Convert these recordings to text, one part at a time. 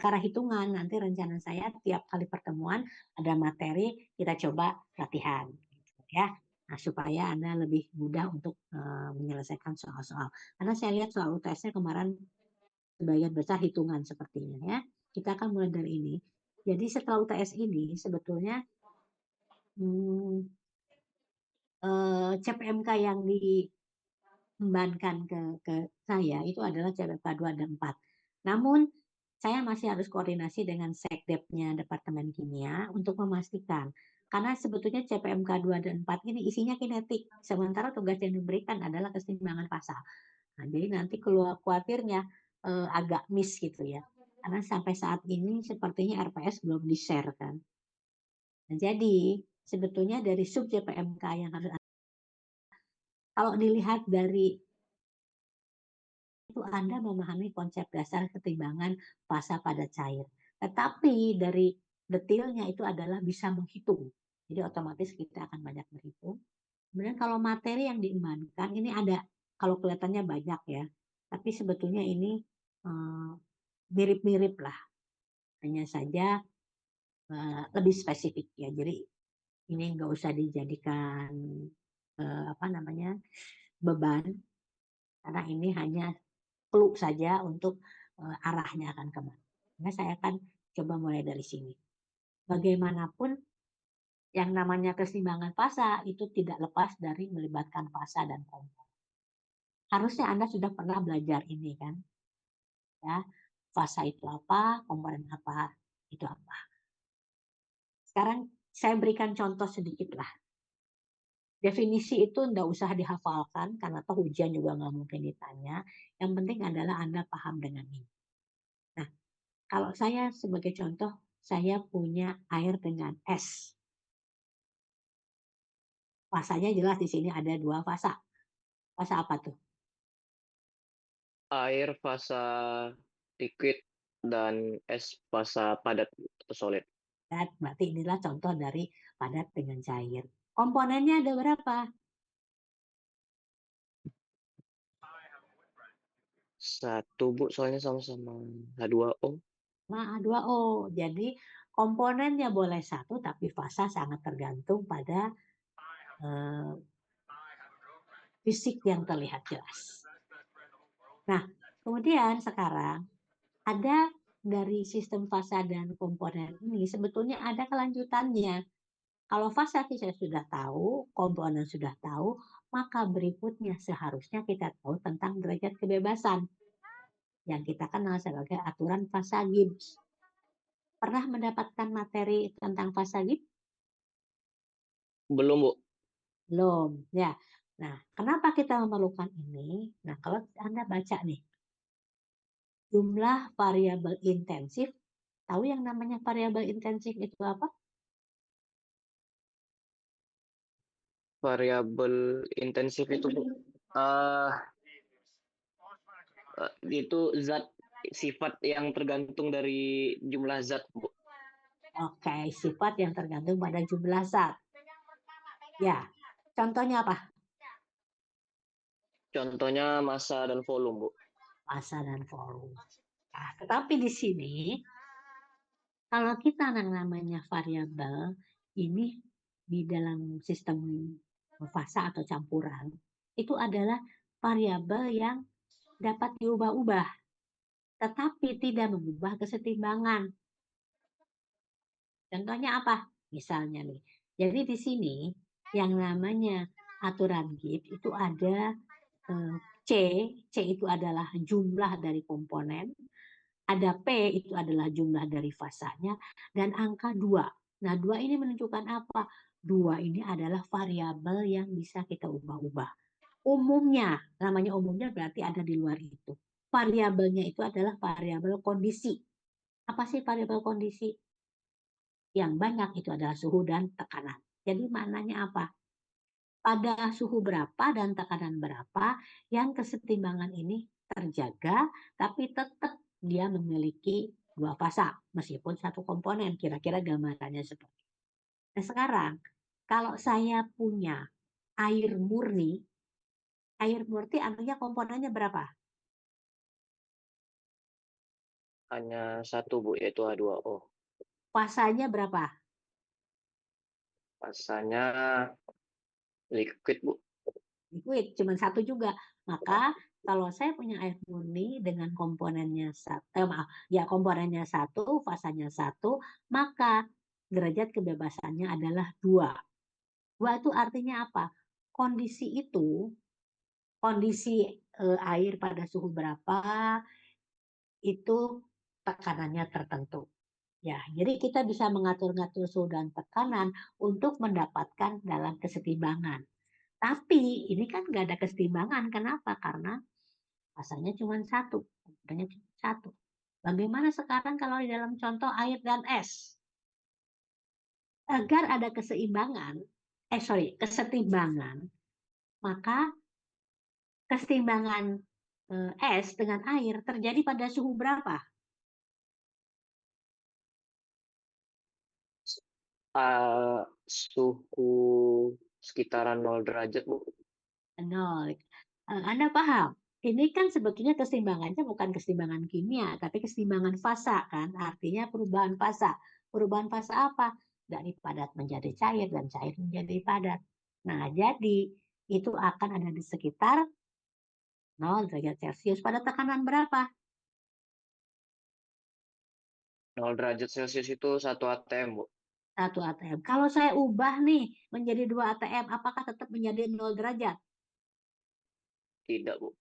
perkara hitungan. Nanti rencana saya tiap kali pertemuan ada materi, kita coba latihan, gitu ya. Nah, supaya Anda lebih mudah untuk menyelesaikan soal-soal. Karena saya lihat soal UTS-nya kemarin sebagian besar hitungan sepertinya ya. Kita akan mulai dari ini. Jadi setelah UTS ini sebetulnya CPMK yang diembankan ke saya itu adalah CPMK 2 dan 4. Namun saya masih harus koordinasi dengan Sekdepnya Departemen Kimia untuk memastikan. Karena sebetulnya CPMK 2 dan 4 ini isinya kinetik, sementara tugas yang diberikan adalah keseimbangan fasa. Nah, jadi nanti keluar khawatirnya agak miss gitu ya. Karena sampai saat ini sepertinya RPS belum di-share kan. Nah, jadi sebetulnya dari sub CPMK yang harus kalau dilihat dari itu Anda memahami konsep dasar keseimbangan fasa pada cair. Tetapi dari detailnya itu adalah bisa menghitung. Jadi otomatis kita akan banyak berhitung. Kemudian kalau materi yang diembankan ini ada, kalau kelihatannya banyak ya, tapi sebetulnya ini mirip-mirip lah. Hanya saja lebih spesifik ya. Jadi ini nggak usah dijadikan beban, karena ini hanya clue saja untuk arahnya akan kemana. Nah, saya akan coba mulai dari sini. Bagaimanapun yang namanya keseimbangan fasa itu tidak lepas dari melibatkan fasa dan komponen. Harusnya Anda sudah pernah belajar ini kan, ya. Fasa itu apa, komponen apa, itu apa. Sekarang saya berikan contoh sedikit lah. Definisi itu tidak usah dihafalkan karena toh ujian juga nggak mungkin ditanya. Yang penting adalah Anda paham dengan ini. Nah, kalau saya sebagai contoh, saya punya air dengan es. Fasanya jelas di sini ada 2 fasa. Fasa apa tuh? Air fasa liquid dan es fasa padat atau solid. Dan berarti inilah contoh dari padat dengan cair. Komponennya ada berapa? Satu, Bu, soalnya sama-sama H2O. Nah, H2O. Jadi komponennya boleh satu, tapi fasa sangat tergantung pada eh, fisik yang terlihat jelas. Nah, kemudian sekarang ada dari sistem fasa dan komponen ini sebetulnya ada kelanjutannya. Kalau fasa kita sudah tahu, komponen sudah tahu, maka berikutnya seharusnya kita tahu tentang derajat kebebasan yang kita kenal sebagai aturan fasa Gibbs. Pernah mendapatkan materi tentang fasa Gibbs? Belum, Bu. Belum, ya. Nah, kenapa kita memerlukan ini? Nah, kalau Anda baca nih, jumlah variabel intensif, tahu yang namanya variabel intensif itu apa? Variabel intensif itu, Bu. Eh, itu zat sifat yang tergantung dari jumlah zat, Bu. Oke, sifat yang tergantung pada jumlah zat. Ya, contohnya apa? Contohnya massa dan volume, Bu. Massa dan volume. Nah, tetapi di sini, kalau kita yang namanya variabel, ini di dalam sistem fasa atau campuran, itu adalah variabel yang dapat diubah-ubah, tetapi tidak mengubah kesetimbangan. Contohnya apa? Misalnya nih, jadi di sini yang namanya aturan Gibbs itu ada C, C itu adalah jumlah dari komponen, ada P itu adalah jumlah dari fasanya, dan angka 2. Nah, 2 ini menunjukkan apa? 2 ini adalah variabel yang bisa kita ubah-ubah. Umumnya, namanya umumnya berarti ada di luar itu. Variabelnya itu adalah variabel kondisi. Apa sih variabel kondisi? Yang banyak itu adalah suhu dan tekanan. Jadi maknanya apa? Pada suhu berapa dan tekanan berapa yang kesetimbangan ini terjaga, tapi tetap dia memiliki 2 fasa, meskipun satu komponen. Kira-kira gambarannya seperti itu. Nah, sekarang, kalau saya punya air murni artinya komponennya berapa? hanya satu, Bu, yaitu H2O. Fasanya berapa? Masanya liquid, Bu. Liquid, cuma satu juga. Maka kalau saya punya air murni dengan komponennya satu, maaf, ya komponennya satu, fasanya satu, maka derajat kebebasannya adalah dua. Dua itu artinya apa? Kondisi itu, kondisi air pada suhu berapa, itu tekanannya tertentu. Ya, jadi kita bisa mengatur-ngatur suhu dan tekanan untuk mendapatkan dalam kesetimbangan. Tapi ini kan nggak ada kesetimbangan. Kenapa? Karena rasanya cuma satu. Adanya cuma satu. Bagaimana sekarang kalau di dalam contoh air dan es? Agar ada kesetimbangan, maka kesetimbangan es dengan air terjadi pada suhu berapa? Suhu sekitaran 0 derajat, Bu. Nol. Anda paham? Ini kan sebetulnya keseimbangannya bukan keseimbangan kimia, tapi keseimbangan fasa kan? Artinya perubahan fasa. Perubahan fasa apa? Dari padat menjadi cair dan cair menjadi padat. Nah, jadi itu akan ada di sekitar 0 derajat Celcius pada tekanan berapa? 0 derajat Celcius itu 1 atm, Bu. 1 atm. Kalau saya ubah nih menjadi 2 atm, apakah tetap menjadi 0 derajat? Tidak, Bu.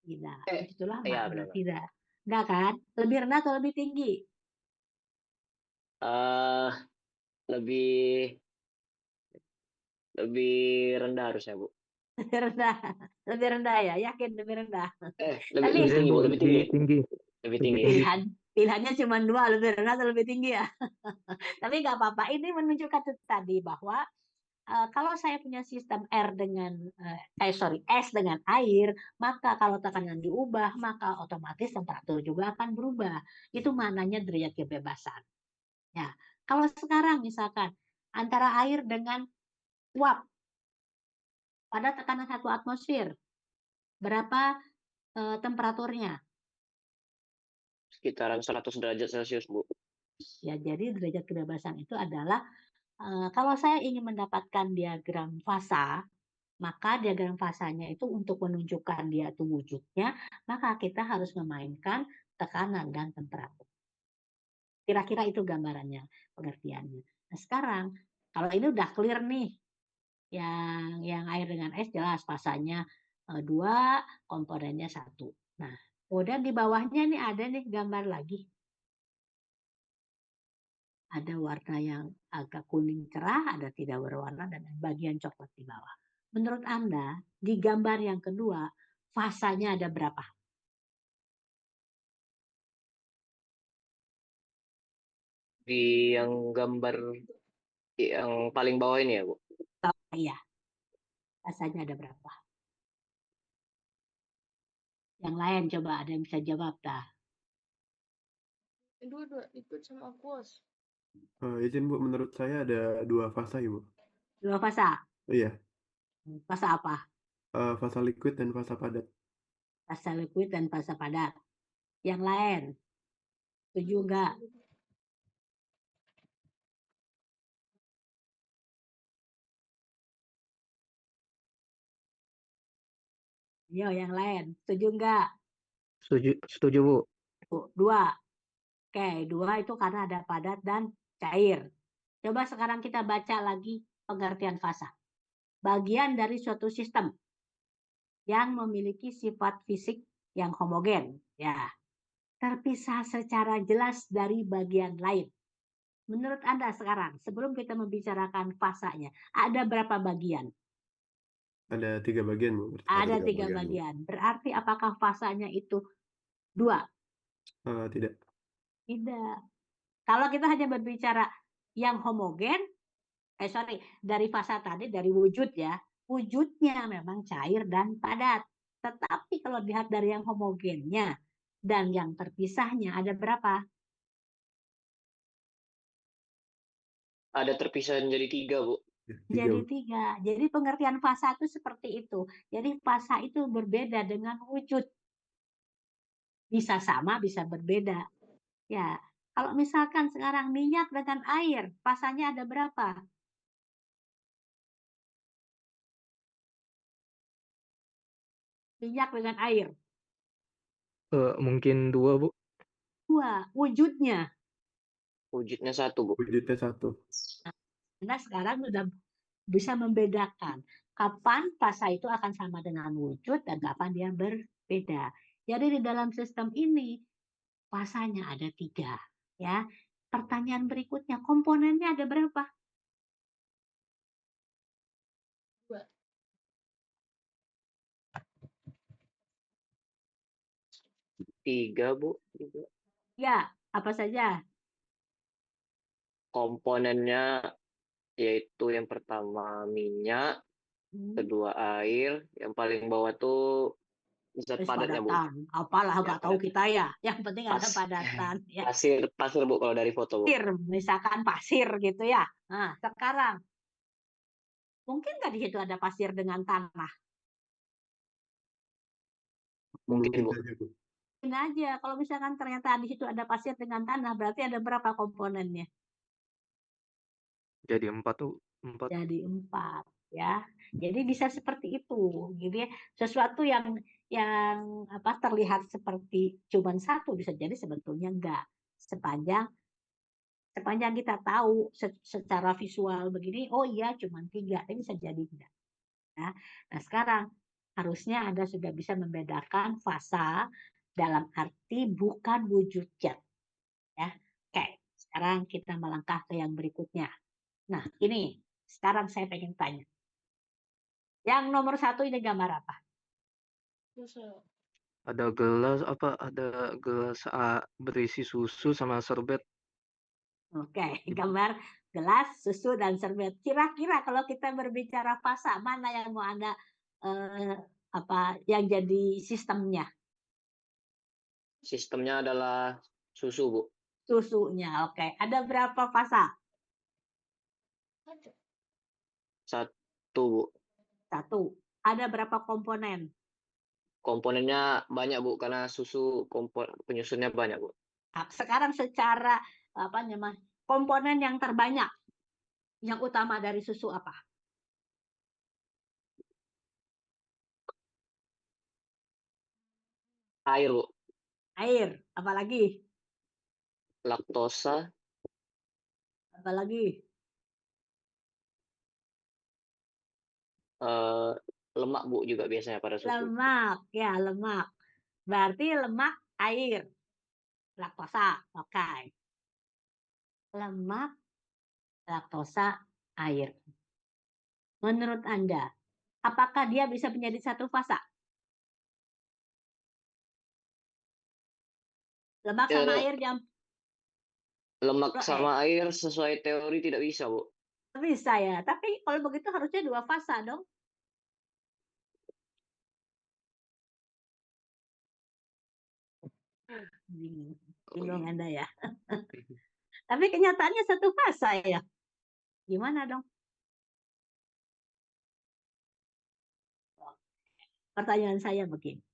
Tidak. Eh, Begitulah iya makna benar. tidak. Enggak kan? Lebih rendah atau lebih tinggi? Eh, lebih lebih rendah harusnya, Bu. Lebih rendah, lebih rendah ya, yakin lebih rendah. Lebih Tapi lebih Iya tinggi, Bu, Bu, lebih lebih tinggi. tinggi, Lebih lebih tinggi. tinggi. pilihannya cuma dua, lebih rendah atau lebih tinggi ya. Tapi nggak apa-apa. Ini menunjukkan tadi bahwa kalau saya punya sistem es dengan air, maka kalau tekanan diubah, maka otomatis temperatur juga akan berubah. Itu maknanya derajat kebebasan. Ya, kalau sekarang misalkan antara air dengan uap pada tekanan 1 atmosfer, berapa temperaturnya? Sekitaran 100 derajat Celcius, Bu. Ya, jadi derajat kebebasan itu adalah kalau saya ingin mendapatkan diagram fasa, maka diagram fasanya itu untuk menunjukkan dia itu wujudnya, maka kita harus memainkan tekanan dan temperatur. Kira-kira itu gambarannya, pengertiannya. Nah, sekarang kalau ini udah clear nih, yang air dengan es jelas fasanya dua, komponennya satu. Nah, kemudian di bawahnya nih ada nih gambar lagi. Ada warna yang agak kuning cerah, ada tidak berwarna, dan bagian coklat di bawah. Menurut Anda, di gambar yang kedua, fasanya ada berapa? Di yang gambar yang paling bawah ini ya, Bu. Iya, fasanya ada berapa? Yang lain coba ada yang bisa jawab dah. Dua-dua ikut sama aquas. Izin Bu, menurut saya ada dua fasa ya Bu. Dua fasa. Iya, Fasa apa? fasa liquid dan fasa padat. Fasa liquid dan fasa padat. Yang lain, setuju enggak? Yo, yang lain, setuju enggak? Setuju, setuju Bu. Dua. Oke, dua itu karena ada padat dan cair. Coba sekarang kita baca lagi pengertian fasa. Bagian dari suatu sistem yang memiliki sifat fisik yang homogen, ya, terpisah secara jelas dari bagian lain. Menurut Anda sekarang, sebelum kita membicarakan fasanya, ada berapa bagian? Ada 3 bagian Bu. Ada tiga Bu. bagian. Berarti apakah fasanya itu dua? Tidak. Tidak. Kalau kita hanya berbicara yang homogen, dari fasa tadi, dari wujud ya, wujudnya memang cair dan padat. Tetapi kalau dilihat dari yang homogennya dan yang terpisahnya ada berapa? Ada terpisah menjadi 3, Bu. Ya, tiga Jadi Bu. tiga. Jadi pengertian fasa itu seperti itu. Jadi fasa itu berbeda dengan wujud. Bisa sama, bisa berbeda. Ya, kalau misalkan sekarang minyak dengan air, fasanya ada berapa? Minyak dengan air. Mungkin 2, Bu. 2, wujudnya. Wujudnya 1, Bu. Wujudnya 1. Anda sekarang sudah bisa membedakan kapan fasa itu akan sama dengan wujud dan kapan dia berbeda. Jadi di dalam sistem ini fasanya ada 3. Ya. Pertanyaan berikutnya, komponennya ada berapa? 3, Bu. 3. Ya, apa saja? Komponennya yaitu yang pertama minyak, kedua air, yang paling bawah tuh zat padatnya, Bu. Padatan. Apalah Ya, nggak tahu padat. kita ya. Yang penting ada Pas, padatan. Ya. pasir, Bu, kalau dari foto, Bu. Pasir, misalkan pasir gitu ya. Nah, sekarang mungkin nggak di situ ada pasir dengan tanah? Mungkin, Bu. saja, Bu. Mungkin aja. Kalau misalkan ternyata di situ ada pasir dengan tanah, berarti ada berapa komponennya? Jadi 4, tuh. 4. Jadi 4 ya. Jadi bisa seperti itu. Jadi sesuatu yang apa terlihat seperti cuman 1 bisa jadi sebetulnya enggak. Sepanjang kita tahu secara visual begini, oh iya cuman 3, tapi bisa jadi enggak. Ya. Nah sekarang harusnya Anda sudah bisa membedakan fasa dalam arti bukan wujud zat. Ya. Oke, sekarang kita melangkah ke yang berikutnya. Nah ini, sekarang saya pengen tanya. Yang nomor 1 ini gambar apa? Ada gelas berisi susu sama serbet. Oke, gambar gelas, susu, dan serbet. Kira-kira kalau kita berbicara fasa, mana yang mau Anda apa yang jadi sistemnya? Sistemnya adalah susu, Bu. Susunya. Oke, ada berapa fasa? 1, Bu. 1. Ada berapa komponen? Komponennya banyak, Bu, karena susu penyusunnya banyak, Bu. Nah, sekarang secara apa namanya? Komponen yang terbanyak, yang utama dari susu apa? Air, Bu. Air. Apalagi? Laktosa, Apalagi? eh, lemak, Bu, juga biasanya pada susu. Lemak. Ya, lemak. Berarti lemak, air, laktosa. Oke. Lemak, laktosa, air. Menurut Anda, apakah dia bisa menjadi satu fasa? Lemak sama Eh, air yang Lemak sama eh, air sesuai teori tidak bisa, Bu. bisa ya. Tapi kalau begitu harusnya 2 fasa dong. Bingung, Oh, bingung iya. Anda ya. Tapi kenyataannya satu fasa ya. Gimana dong? Pertanyaan saya begini.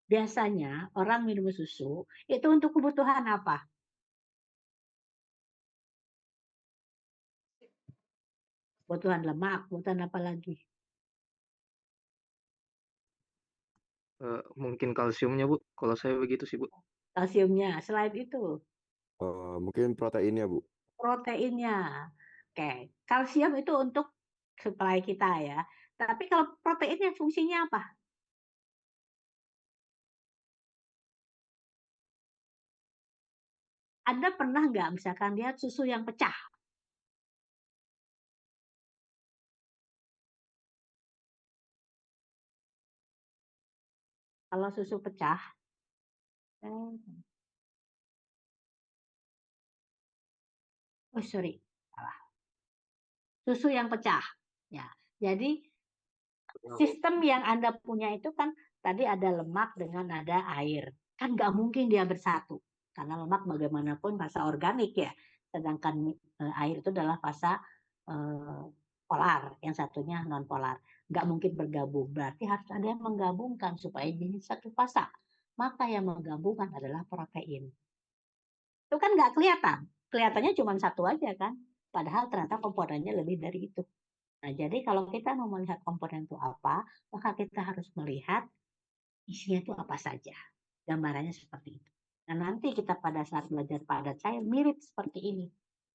Biasanya orang minum susu itu untuk kebutuhan apa? Kebutuhan lemak, kebutuhan apa lagi? Mungkin kalsiumnya, Bu. Kalau saya begitu sih, Bu. Kalsiumnya. Selain itu, Mungkin proteinnya, Bu. proteinnya. Oke, kalsium itu untuk suplai kita ya. Tapi kalau proteinnya fungsinya apa? Anda pernah nggak misalkan lihat susu yang pecah? Kalau susu pecah, eh, oh sorry, salah. Susu yang pecah. Ya, jadi sistem yang Anda punya itu kan tadi ada lemak dengan ada air. Kan nggak mungkin dia bersatu. Karena lemak bagaimanapun fasa organik ya. Sedangkan air itu adalah fasa eh, polar. Yang satunya non polar. Nggak mungkin bergabung. Berarti harus ada yang menggabungkan supaya jadi satu fasa. Maka yang menggabungkan adalah protein. Itu kan nggak kelihatan. Kelihatannya cuma satu aja kan. Padahal ternyata komponennya lebih dari itu. Nah, jadi kalau kita mau melihat komponen itu apa, maka kita harus melihat isinya itu apa saja. Gambarannya seperti itu. Nah, nanti kita pada saat belajar padat cair mirip seperti ini.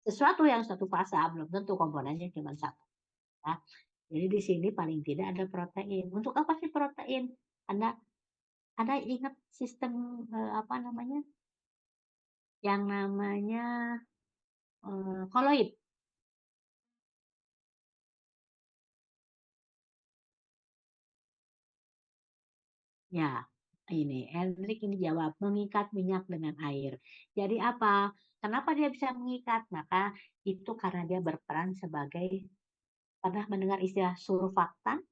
Sesuatu yang satu fasa belum tentu komponennya cuma satu. Ya. Jadi di sini paling tidak ada protein. Untuk apa sih protein? Anda ingat sistem apa namanya? Yang namanya koloid. Ya, ini Hendrik ini jawab mengikat minyak dengan air. Jadi apa? Kenapa dia bisa mengikat? Maka itu karena dia berperan sebagai, pernah mendengar istilah surfaktan?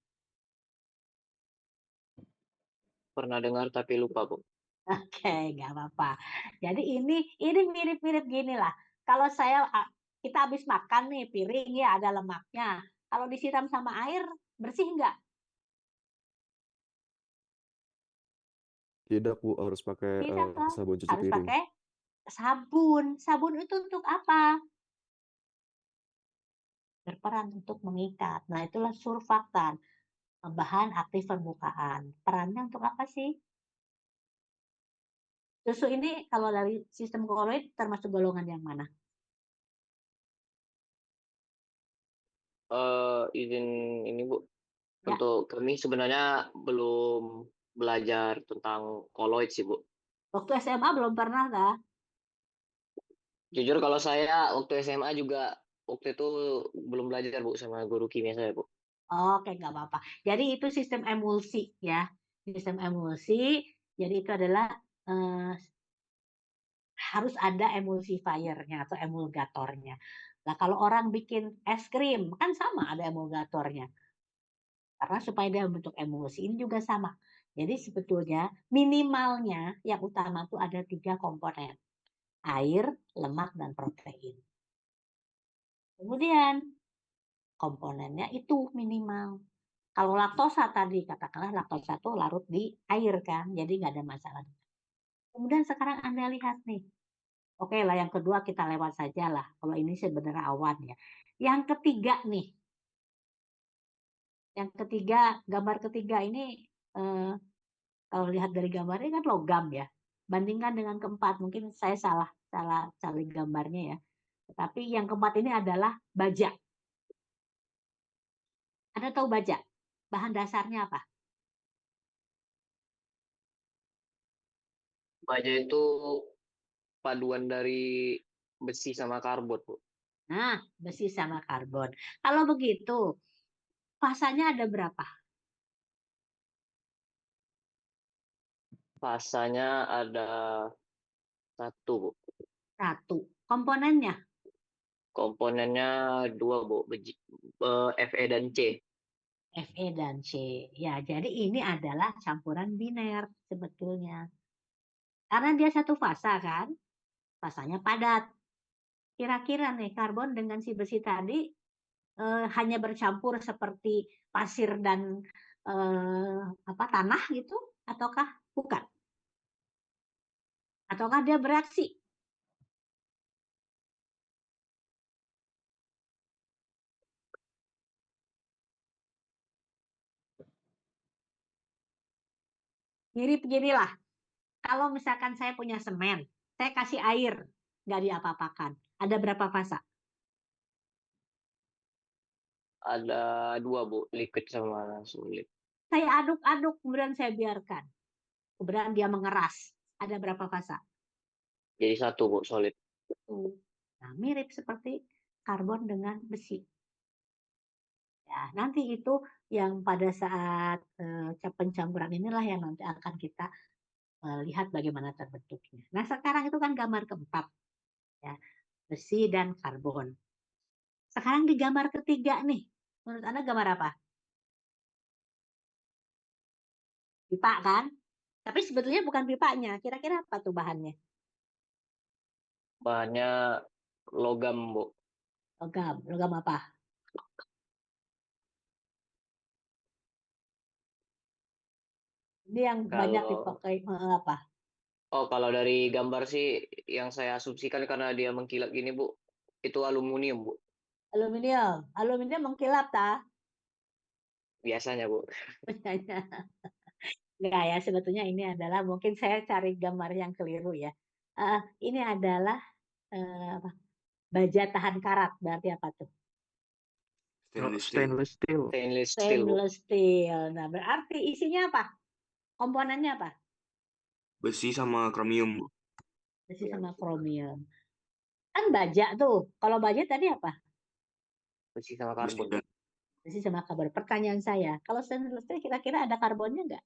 Pernah dengar tapi lupa, Bu. Oke, nggak apa-apa. Jadi ini mirip-mirip gini lah. Kalau kita habis makan nih piring ya ada lemaknya. Kalau disiram sama air bersih nggak? Tidak, Bu, harus pakai Tidak kan? sabun cuci Harus piring. pakai sabun. Sabun itu untuk apa? Berperan untuk mengikat. Nah, itulah surfaktan, bahan aktif permukaan. Perannya untuk apa sih? Susu ini kalau dari sistem koloid termasuk golongan yang mana? Izin ini, Bu. Ya, Untuk kami sebenarnya belum belajar tentang koloid sih, Bu. waktu SMA belum pernah kah? Jujur kalau saya waktu SMA juga waktu itu belum belajar, Bu, sama guru kimia saya, Bu. Oke, nggak apa-apa. Jadi itu sistem emulsi ya. Sistem emulsi, jadi itu adalah eh, harus ada emulsifiernya atau emulgatornya. Nah, kalau orang bikin es krim, kan sama ada emulgatornya. Karena supaya dia membentuk emulsi, ini juga sama. Jadi sebetulnya minimalnya yang utama itu ada 3 komponen. Air, lemak, dan protein. Kemudian komponennya itu minimal. Kalau laktosa tadi, katakanlah laktosa itu larut di air kan, jadi nggak ada masalah. Kemudian sekarang Anda lihat nih, oke lah yang kedua kita lewat saja lah, kalau ini sebenarnya awan ya. Yang ketiga nih, gambar ketiga ini eh, kalau lihat dari gambarnya kan logam ya. Bandingkan dengan keempat, mungkin saya salah salah salah gambarnya ya. Tetapi yang keempat ini adalah baja. Anda tahu baja? Bahan dasarnya apa? Baja itu paduan dari besi sama karbon, Bu. Nah, besi sama karbon. Kalau begitu, fasanya ada berapa? Fasanya ada satu, Bu. Satu. Komponennya Komponennya dua, Bu. Fe dan C. Fe dan C. Ya, jadi ini adalah campuran biner sebetulnya. Karena dia satu fasa kan, fasanya padat. Kira-kira nih karbon dengan si besi tadi hanya bercampur seperti pasir dan apa tanah gitu, ataukah bukan? Ataukah dia bereaksi? Mirip ginilah. Kalau misalkan saya punya semen, saya kasih air, nggak diapa-apakan. Ada berapa fasa? Ada dua, Bu. Liquid sama solid. Saya aduk-aduk, kemudian saya biarkan. Kemudian dia mengeras. Ada berapa fasa? Jadi satu, Bu. Solid. Nah, mirip seperti karbon dengan besi. Ya, nanti itu yang pada saat pencampuran inilah yang nanti akan kita lihat bagaimana terbentuknya. Nah, sekarang itu kan gambar keempat, ya, besi dan karbon. Sekarang di gambar ketiga nih, menurut Anda gambar apa? Pipa kan? Tapi sebetulnya bukan pipanya. Kira-kira apa tuh bahannya? Bahannya logam, Bu. Logam. Logam apa? Ini yang banyak Kalau dipakai apa? Oh, kalau dari gambar sih yang saya asumsikan karena dia mengkilap gini, Bu, itu aluminium, Bu. Aluminium mengkilap ta? Biasanya, Bu. Enggak ya, sebetulnya ini adalah mungkin saya cari gambar yang keliru ya. Ini adalah apa? Baja tahan karat, berarti apa tuh? Stainless steel. Stainless steel. Stainless steel, Bu. Stainless steel. Nah, berarti isinya apa? Komponennya apa? Besi sama kromium, Bu. Besi sama kromium. Kan baja tuh. Kalau baja tadi apa? Besi sama Besi karbon. dan Besi sama karbon. Pertanyaan saya, kalau stainless steel kira-kira ada karbonnya nggak?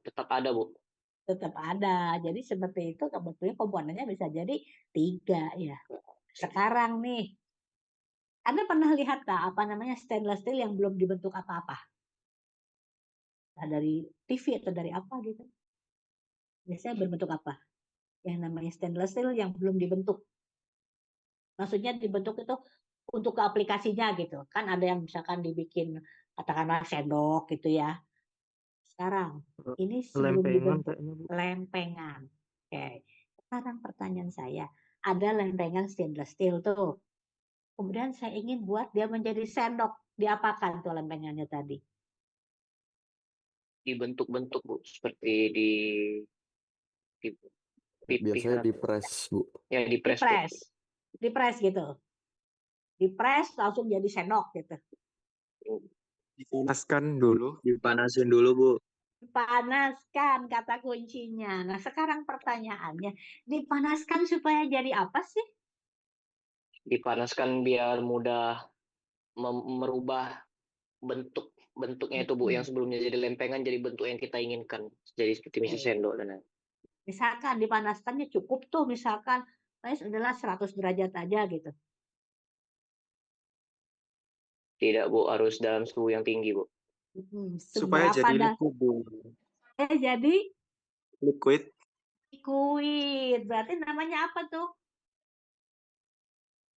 Tetap ada, Bu. Tetap ada. Jadi seperti itu sebetulnya komponennya bisa jadi 3 ya. Sekarang nih, Anda pernah lihat tak apa namanya stainless steel yang belum dibentuk apa-apa? Nah, dari TV atau dari apa gitu? Biasanya berbentuk apa? Yang namanya stainless steel yang belum dibentuk. Maksudnya dibentuk itu untuk ke aplikasinya gitu. Kan ada yang misalkan dibikin katakanlah sendok gitu ya. Sekarang ini sebelum Lempengan dibentuk kayaknya, Bu. lempengan. Oke. Sekarang pertanyaan saya, ada lempengan stainless steel tuh. Kemudian saya ingin buat dia menjadi sendok. Diapakan tuh lempengannya tadi? Dibentuk-bentuk, Bu, seperti di pipih Biasanya atau di press, Bu. ya di press, Bu. Dipres. Dipres gitu. Dipres langsung jadi sendok gitu. Dipanaskan dulu. Dipanasin dulu, Bu. Dipanaskan kata kuncinya. Nah, sekarang pertanyaannya, dipanaskan supaya jadi apa sih? Dipanaskan biar mudah merubah bentuknya itu, Bu, yang sebelumnya jadi lempengan jadi bentuk yang kita inginkan, jadi seperti misalnya sendok dan lain. Misalkan dipanaskannya cukup tuh, misalkan adalah 100 derajat aja gitu. Tidak, Bu, harus dalam suhu yang tinggi, Bu. Supaya Seberapa jadi dah? liquid, Bu. Jadi liquid. liquid. Berarti namanya apa tuh?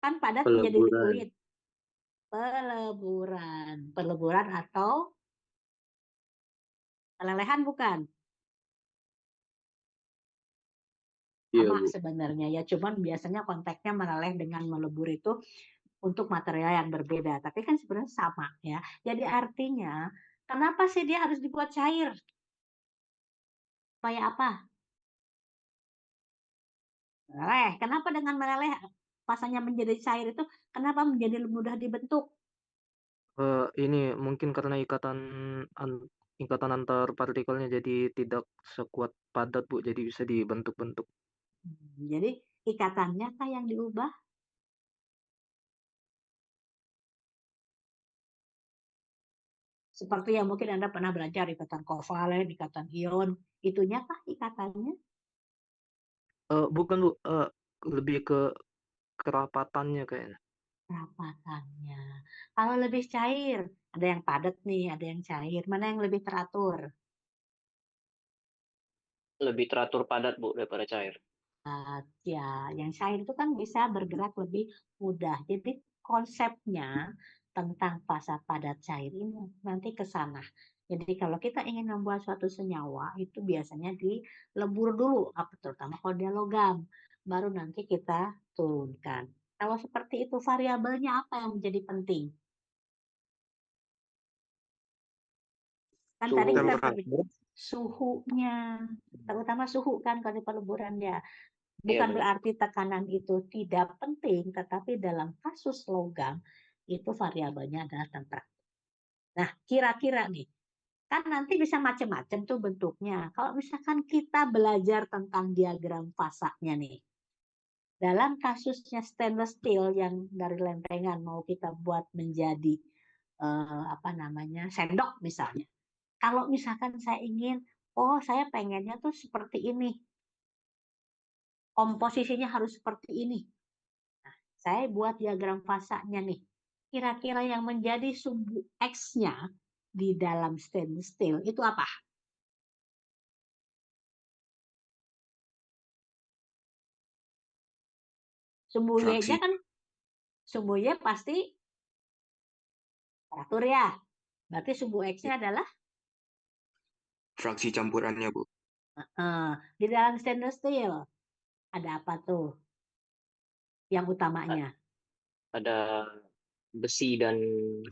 Kan padat menjadi Peleburan. liquid. Peleburan. Peleburan atau pelelehan bukan? Iya, Sama Bu. sebenarnya ya, cuman biasanya konteksnya meleleh dengan melebur itu untuk material yang berbeda. Tapi kan sebenarnya sama ya. Jadi artinya, kenapa sih dia harus dibuat cair? Supaya apa? Meleleh. Kenapa dengan meleleh pasanya menjadi cair itu kenapa menjadi mudah dibentuk? Ini mungkin karena ikatan antar partikelnya jadi tidak sekuat padat, Bu. Jadi bisa dibentuk-bentuk. Jadi ikatannya kah yang diubah? Seperti yang mungkin Anda pernah belajar ikatan kovalen, ikatan ion, itunya kah ikatannya? Bukan, Bu. Lebih ke kerapatannya kayaknya. Kerapatannya. Kalau lebih cair, ada yang padat nih, ada yang cair. Mana yang lebih teratur? Lebih teratur padat, Bu, daripada cair. Ya, yang cair itu kan bisa bergerak lebih mudah. Jadi konsepnya tentang fasa padat cair ini nanti ke sana. Jadi kalau kita ingin membuat suatu senyawa itu biasanya dilebur dulu, terutama kalau dia logam, baru nanti kita turunkan. Kalau seperti itu variabelnya apa yang menjadi penting? Kan Suhu, tadi Bu. kita Temperatur. suhunya, terutama suhu kan kalau di peleburan ya. Iya, Bukan benar. berarti tekanan itu tidak penting, tetapi dalam kasus logam itu variabelnya adalah temperatur. Nah, kira-kira nih, kan nanti bisa macam-macam tuh bentuknya. Kalau misalkan kita belajar tentang diagram fasanya nih, dalam kasusnya stainless steel yang dari lempengan mau kita buat menjadi apa namanya sendok misalnya. Kalau misalkan saya ingin, oh saya pengennya tuh seperti ini, komposisinya harus seperti ini. Saya buat diagram fasanya nih. Kira-kira yang menjadi sumbu X-nya di dalam stainless steel itu apa? Sumbu Fraksi. Y-nya kan, sumbu Y pasti teratur ya. Berarti subu X-nya adalah Fraksi campurannya, Bu. di dalam stainless steel ada apa tuh yang utamanya? Ada besi dan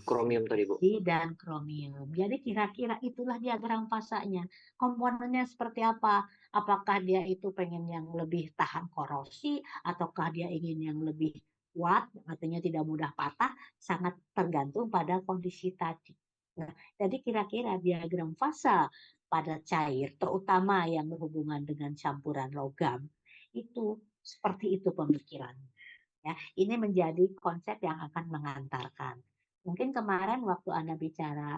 kromium tadi, Bu. Besi dan kromium. Jadi kira-kira itulah diagram fasanya. Komponennya seperti apa? Apakah dia itu pengen yang lebih tahan korosi, ataukah dia ingin yang lebih kuat, artinya tidak mudah patah, sangat tergantung pada kondisi tadi. Nah, jadi kira-kira diagram fasa pada cair, terutama yang berhubungan dengan campuran logam, itu seperti itu pemikirannya. Ya, ini menjadi konsep yang akan mengantarkan. Mungkin kemarin waktu Anda bicara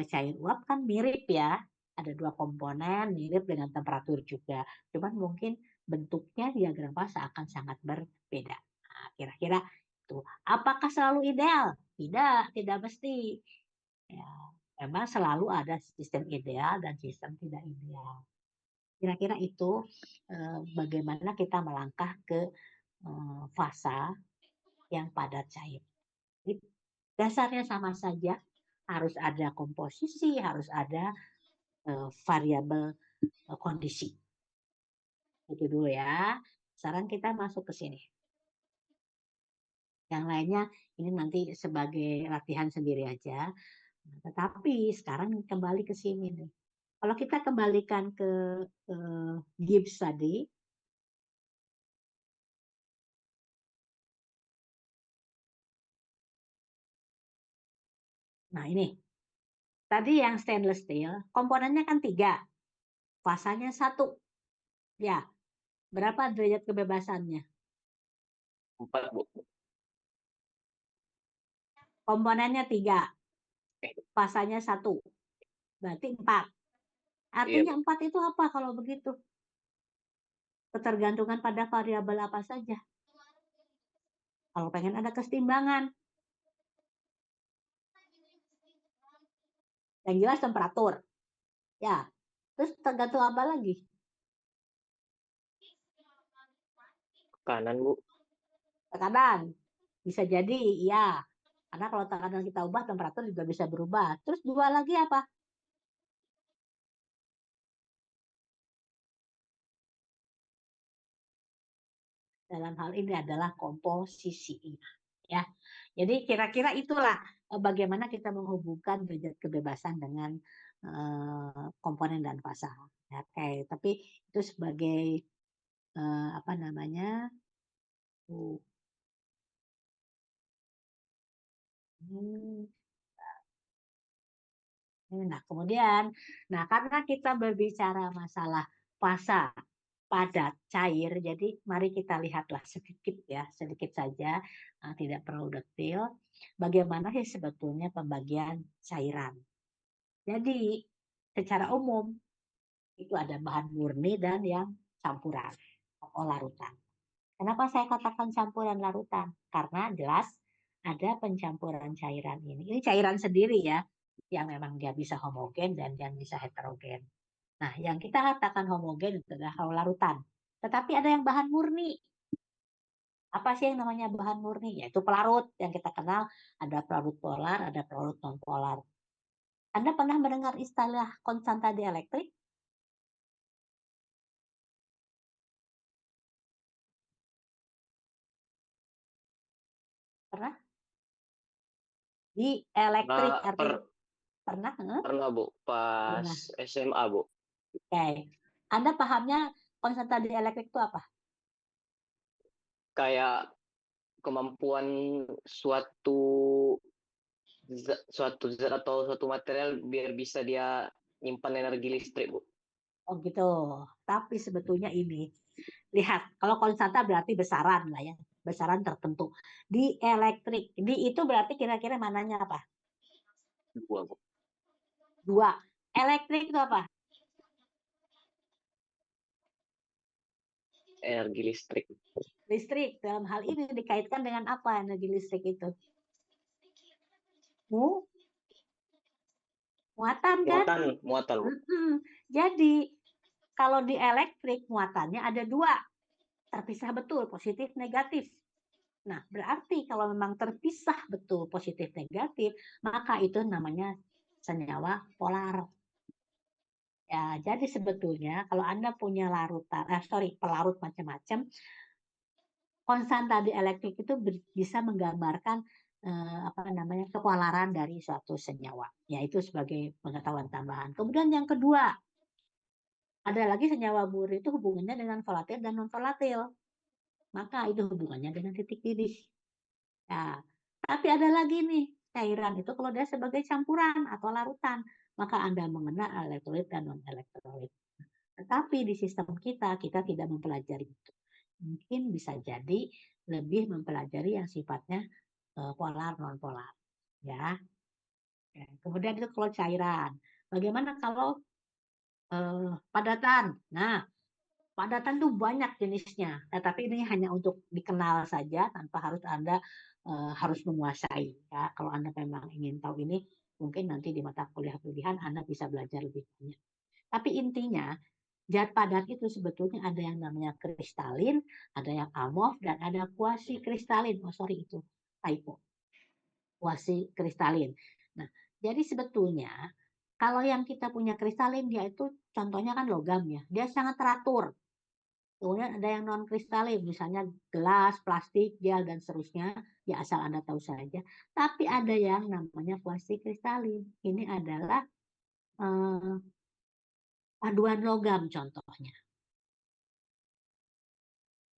cair uap kan mirip ya, ada dua komponen mirip dengan temperatur juga. Cuman mungkin bentuknya diagram fase akan sangat berbeda. Nah, kira-kira itu. Apakah selalu ideal? Tidak mesti. Ya, memang selalu ada sistem ideal dan sistem tidak ideal. Kira-kira itu bagaimana kita melangkah ke fasa yang padat cair. Jadi, dasarnya sama saja, harus ada komposisi, harus ada variabel kondisi. Itu dulu ya. Sekarang kita masuk ke sini. Yang lainnya ini nanti sebagai latihan sendiri aja. Tetapi sekarang kembali ke sini nih. Kalau kita kembalikan ke Gibbs tadi, nah ini, tadi yang stainless steel, komponennya kan 3, fasanya 1. Ya, berapa derajat kebebasannya? 4, Bu. Komponennya 3, fasanya 1, berarti 4. Artinya 4 itu apa kalau begitu? Ketergantungan pada variabel apa saja? Kalau pengen ada kesetimbangan. Yang jelas temperatur. Ya, terus tergantung apa lagi? Kanan, Bu. Tekanan. Bisa jadi, iya. Karena kalau tekanan kita ubah, temperatur juga bisa berubah. Terus 2 lagi apa? Dalam hal ini adalah komposisi. Ya, jadi kira-kira itulah bagaimana kita menghubungkan derajat kebebasan dengan komponen dan fasa. Ya, oke, tapi itu sebagai apa namanya? Nah, kemudian, karena kita berbicara masalah fasa padat cair, jadi mari kita lihatlah sedikit ya, sedikit saja, tidak perlu detail, bagaimana sih sebetulnya pembagian cairan. Jadi, secara umum itu ada bahan murni dan yang campuran atau larutan. Kenapa saya katakan campuran larutan? Karena jelas ada pencampuran cairan ini. Ini cairan sendiri ya, yang memang dia bisa homogen dan yang bisa heterogen. Nah, yang kita katakan homogen itu adalah larutan. Tetapi ada yang bahan murni. Apa sih yang namanya bahan murni? Yaitu pelarut yang kita kenal. Ada pelarut polar, ada pelarut non-polar. Anda pernah mendengar istilah konstanta dielektrik? Pernah? Dielektrik artinya pernah? Pernah, Bu. Pas Pernah. SMA, Bu. Oke. Anda pahamnya konstanta dielektrik itu apa? Kayak kemampuan suatu zat atau suatu material biar bisa dia nyimpan energi listrik, Bu. Oh gitu. Tapi sebetulnya ini, lihat, kalau konstanta berarti besaran lah ya, besaran tertentu. Dielektrik, di itu berarti kira-kira mananya apa? 2, Bu. 2. Elektrik itu apa? Energi listrik. Listrik. Dalam hal ini dikaitkan dengan apa energi listrik itu? Muatan kan? Muatan, Bu. Jadi kalau di elektrik muatannya ada 2, terpisah betul, positif negatif. Nah, berarti kalau memang terpisah betul positif negatif, maka itu namanya senyawa polar. Ya, jadi sebetulnya kalau Anda punya pelarut macam-macam, konstanta dielektrik itu bisa menggambarkan kepolaran dari suatu senyawa. Yaitu sebagai pengetahuan tambahan. Kemudian yang kedua, ada lagi senyawa murni itu hubungannya dengan volatil dan non volatil. Maka itu hubungannya dengan titik didih. Ya, tapi ada lagi nih cairan itu kalau dia sebagai campuran atau larutan, maka Anda mengenal elektrolit dan non elektrolit. Tetapi di sistem kita tidak mempelajari itu. Mungkin bisa jadi lebih mempelajari yang sifatnya polar non polar, ya. Kemudian itu kalau cairan. Bagaimana kalau padatan? Nah, padatan tuh banyak jenisnya, tetapi ini hanya untuk dikenal saja tanpa harus Anda harus menguasai. Ya, kalau Anda memang ingin tahu ini, mungkin nanti di mata kuliah pilihan Anda bisa belajar lebih banyak. Tapi intinya zat padat itu sebetulnya ada yang namanya kristalin, ada yang amorf, dan ada kuasi kristalin. Oh sorry, itu typo. Kuasi kristalin. Nah, jadi sebetulnya kalau yang kita punya kristalin, dia itu contohnya kan logam ya. Dia sangat teratur. Kemudian ada yang non kristalin, misalnya gelas, plastik, gel, dan seterusnya. Ya asal Anda tahu saja. Tapi ada yang namanya kuasi kristalin. Ini adalah paduan logam contohnya.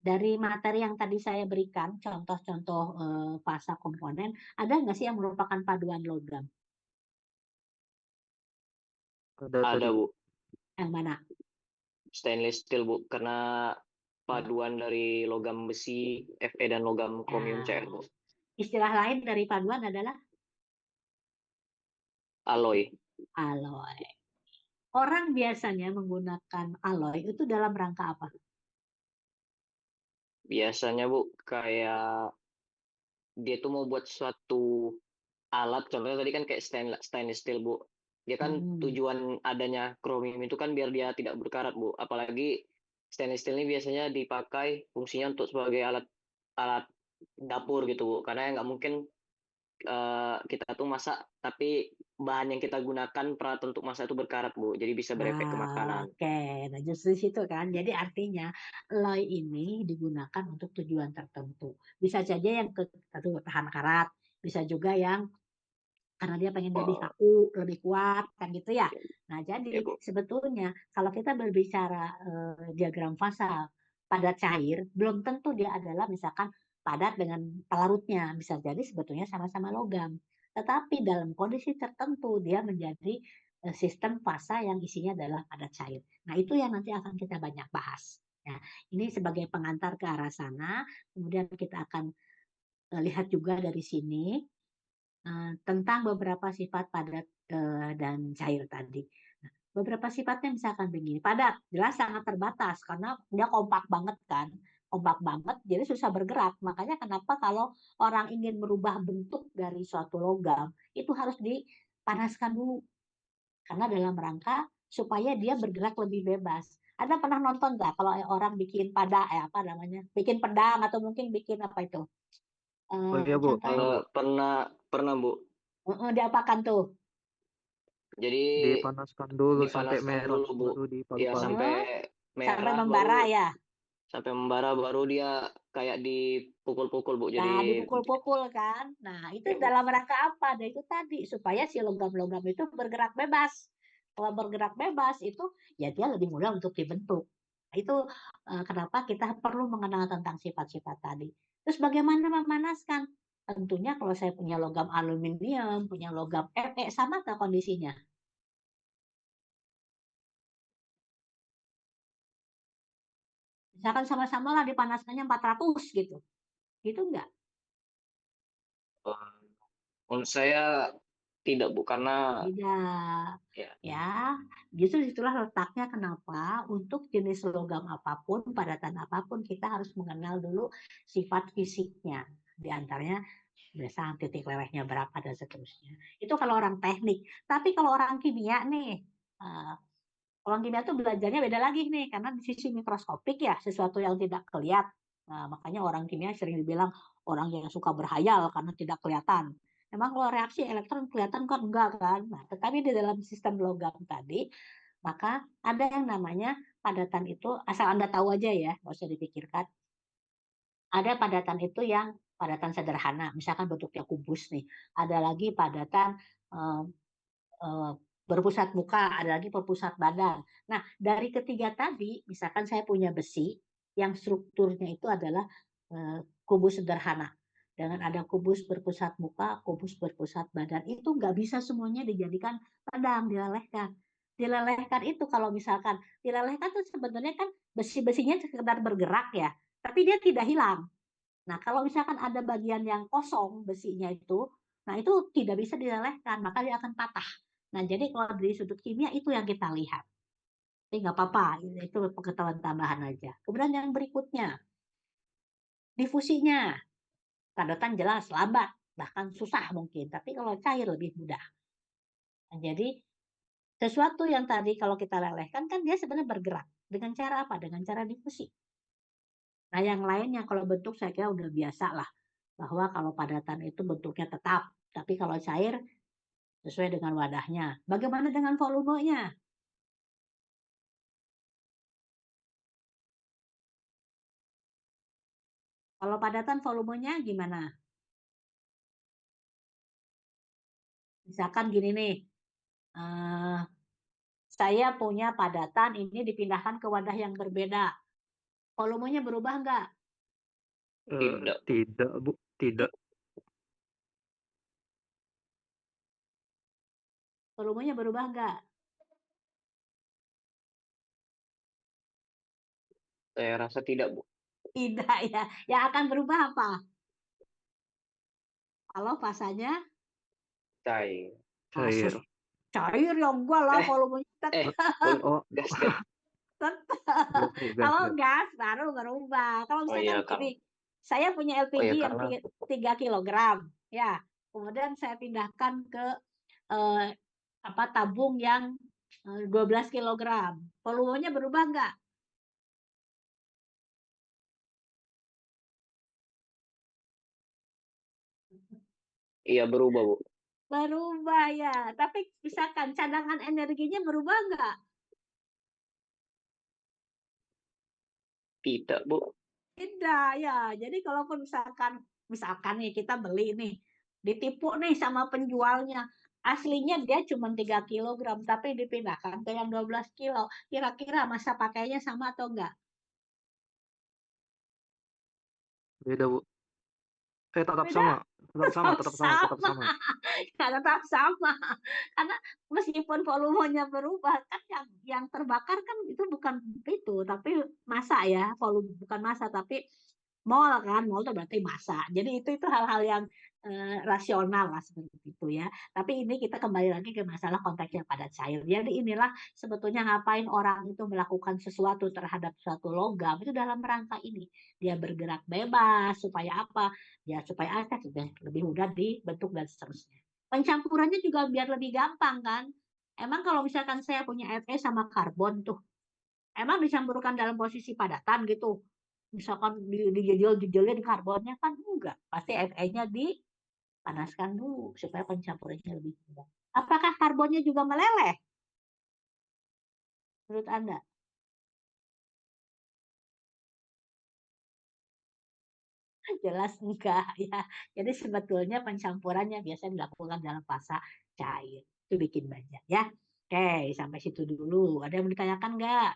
Dari materi yang tadi saya berikan, contoh-contoh fasa komponen, ada nggak sih yang merupakan paduan logam? Ada, Bu. Yang mana? Stainless steel, Bu. Karena paduan dari logam besi, Fe, dan logam kromium Cr, Bu. Istilah lain dari paduan adalah? Alloy. Alloy. Orang biasanya menggunakan alloy itu dalam rangka apa? Biasanya, Bu, kayak dia tuh mau buat suatu alat, contohnya tadi kan kayak stainless steel, Bu. Dia kan tujuan adanya kromium itu kan biar dia tidak berkarat, Bu. Apalagi stainless steel ini biasanya dipakai fungsinya untuk sebagai alat dapur gitu, Bu. Karena nggak mungkin kita tuh masak tapi bahan yang kita gunakan peralatan untuk masak itu berkarat, Bu. Jadi bisa berefek ke makanan. Oke, nah justru situ kan. Jadi artinya alloy ini digunakan untuk tujuan tertentu. Bisa saja yang tahan karat, bisa juga yang karena dia pengen lebih kaku, lebih kuat, kan gitu ya. Nah, jadi sebetulnya kalau kita berbicara diagram fasa padat cair, belum tentu dia adalah misalkan padat dengan pelarutnya. Bisa jadi sebetulnya sama-sama logam. Tetapi dalam kondisi tertentu dia menjadi sistem fasa yang isinya adalah padat cair. Nah, itu yang nanti akan kita banyak bahas. Nah, ini sebagai pengantar ke arah sana. Kemudian kita akan lihat juga dari sini tentang beberapa sifat padat dan cair tadi. Nah, beberapa sifatnya misalkan begini, padat jelas sangat terbatas karena dia kompak banget kan, kompak banget jadi susah bergerak. Makanya kenapa kalau orang ingin merubah bentuk dari suatu logam itu harus dipanaskan dulu karena dalam rangka supaya dia bergerak lebih bebas. Anda pernah nonton nggak kalau orang bikin bikin pedang atau mungkin bikin apa itu? Oh iya, Bu. Contohnya Pernah, Bu. diapakan tuh? Jadi Dipanaskan dulu sampai dipanaskan merah, dulu, Bu. baru Ya, dipalu-palu. sampai merah, sampai membara ya. Sampai membara baru dia kayak dipukul-pukul, Bu. Nah, Jadi dipukul-pukul kan. Nah, itu ya, Bu. dalam rangka apa? Nah, itu tadi supaya si logam-logam itu bergerak bebas. Kalau bergerak bebas itu ya dia lebih mudah untuk dibentuk. Nah, itu kenapa kita perlu mengenal tentang sifat-sifat tadi. Terus bagaimana memanaskan? Tentunya kalau saya punya logam aluminium, punya logam Fe, sama nggak kondisinya? Misalkan sama-sama lah dipanaskannya 400 gitu. Gitu enggak? Menurut saya tidak, Bu, karena Tidak. Ya, justru itulah letaknya kenapa untuk jenis logam apapun, padatan apapun, kita harus mengenal dulu sifat fisiknya. Di antaranya biasa titik lelehnya berapa dan seterusnya. Itu kalau orang teknik. Tapi kalau orang kimia nih, orang kimia tuh belajarnya beda lagi nih, karena di sisi mikroskopik ya, sesuatu yang tidak kelihatan. Nah, makanya orang kimia sering dibilang orang yang suka berhayal karena tidak kelihatan. Memang kalau reaksi elektron kelihatan kan enggak kan. Nah, tetapi di dalam sistem logam tadi, maka ada yang namanya padatan itu, asal Anda tahu aja ya, nggak usah dipikirkan. Ada padatan itu yang padatan sederhana, misalkan bentuknya kubus nih. Ada lagi padatan eh, berpusat muka, ada lagi berpusat badan. Nah, dari ketiga tadi, misalkan saya punya besi yang strukturnya itu adalah kubus sederhana. Dengan ada kubus berpusat muka, kubus berpusat badan, itu nggak bisa semuanya dijadikan pedang, dilelehkan. Dilelehkan itu kalau misalkan, dilelehkan itu sebenarnya kan besi-besinya sekedar bergerak ya, tapi dia tidak hilang. Nah, kalau misalkan ada bagian yang kosong besinya itu, nah itu tidak bisa dilelehkan, maka dia akan patah. Nah, jadi kalau dari sudut kimia itu yang kita lihat. Tapi nggak apa-apa, itu pengetahuan tambahan aja. Kemudian yang berikutnya, difusinya. Padatan jelas lambat, bahkan susah mungkin. Tapi kalau cair lebih mudah. Nah, jadi sesuatu yang tadi kalau kita lelehkan kan dia sebenarnya bergerak. Dengan cara apa? Dengan cara difusi. Nah, yang lainnya kalau bentuk saya kira udah biasa lah. Bahwa kalau padatan itu bentuknya tetap. Tapi kalau cair sesuai dengan wadahnya. Bagaimana dengan volumenya? Kalau padatan volumenya gimana? Misalkan gini nih, saya punya padatan ini dipindahkan ke wadah yang berbeda. Volumenya berubah nggak? Tidak. Tidak, Bu. Tidak. Volumenya berubah nggak? Saya rasa tidak, Bu. Tidak ya. Yang akan berubah apa? Kalau fasanya Cair. Cair. cair ya enggak lah, Eh, volumenya tetap. Oh, gas. Kalau gas baru berubah. Kalau Oh misalkan iya, Kang. gini, saya punya Oh LPG iya, yang karena 3 kilogram, ya. Kemudian saya pindahkan ke tabung yang 12 kilogram. Volumenya berubah nggak? iya berubah, Bu. Berubah ya. Tapi misalkan cadangan energinya berubah nggak? Tidak, Bu. Tidak ya. Jadi kalaupun misalkan nih kita beli nih, ditipu nih sama penjualnya. Aslinya dia cuma 3 kilogram, tapi dipindahkan ke yang 12 kilo. Kira-kira masa pakainya sama atau enggak? beda, Bu. Tetap Beda? sama. Tetap sama, Tetap tetap sama, tetap sama. sama. Tetap sama. Karena meskipun volumenya berubah, kan yang terbakar kan itu bukan itu, tapi massa ya. Volume bukan massa, tapi mol kan. Mol itu berarti massa. Jadi itu hal-hal yang rasional lah seperti itu ya. Tapi ini kita kembali lagi ke masalah konteksnya padat cair. Jadi inilah sebetulnya ngapain orang itu melakukan sesuatu terhadap suatu logam itu dalam rangka ini. Dia bergerak bebas supaya apa? Ya supaya aset lebih mudah dibentuk dan seterusnya. Pencampurannya juga biar lebih gampang kan. Emang kalau misalkan saya punya Fe sama karbon tuh, emang dicampurkan dalam posisi padatan gitu. Misalkan dijejel-jejelin karbonnya kan enggak. Pasti Fe-nya dipanaskan dulu supaya pencampurannya lebih mudah. Apakah karbonnya juga meleleh menurut Anda? Jelas enggak ya. Jadi sebetulnya pencampurannya biasanya dilakukan dalam fase cair. Itu bikin banyak ya. Oke, sampai situ dulu. Ada yang mau ditanyakan enggak?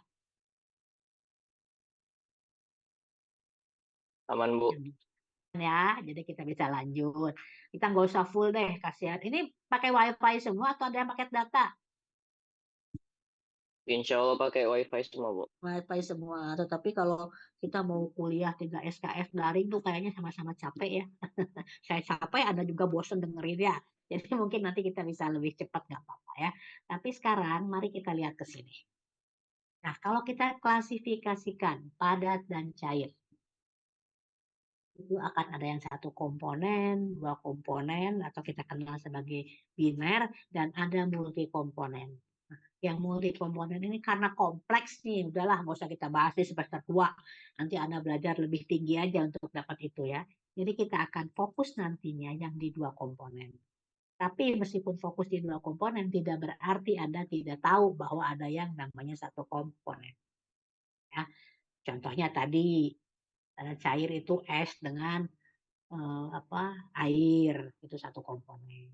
Aman, Bu. Ya, jadi kita bisa lanjut. Kita nggak usah full deh, kasihan. Ini pakai wifi semua atau ada yang pakai data? Insya Allah pakai WiFi semua, Bu. Wifi semua. Tetapi kalau kita mau kuliah 3 SKS daring tuh kayaknya sama-sama capek ya. Saya capek, Anda juga bosen dengerin ya. Jadi mungkin nanti kita bisa lebih cepat, nggak apa-apa ya. Tapi sekarang mari kita lihat ke sini. Nah, kalau kita klasifikasikan padat dan cair, itu akan ada yang satu komponen, dua komponen, atau kita kenal sebagai biner, dan ada multi komponen. yang multi komponen ini karena kompleks nih, udahlah nggak usah kita bahas di semester 2. Nanti Anda belajar lebih tinggi aja untuk dapat itu ya. Jadi kita akan fokus nantinya yang di 2 komponen. Tapi meskipun fokus di 2 komponen tidak berarti Anda tidak tahu bahwa ada yang namanya 1 komponen. Ya. Contohnya tadi cair itu es dengan air, itu 1 komponen.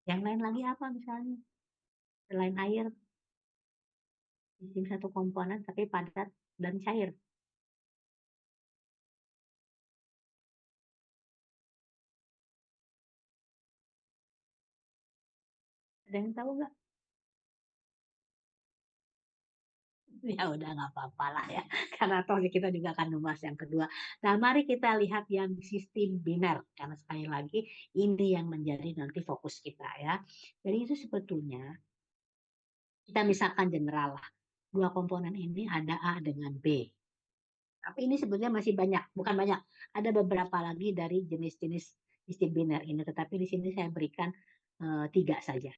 Yang lain lagi apa misalnya? Selain air, bikin 1 komponen tapi padat dan cair. Ada yang tahu nggak? Ya udah nggak apa-apa lah ya, karena toh kita juga akan membahas yang kedua. Nah, mari kita lihat yang sistem biner, karena sekali lagi ini yang menjadi nanti fokus kita ya. Jadi itu sebetulnya kita misalkan general lah, 2 komponen ini ada A dengan B. Tapi ini sebetulnya masih banyak, bukan banyak, ada beberapa lagi dari jenis-jenis sistem biner ini, tetapi di sini saya berikan 3 saja.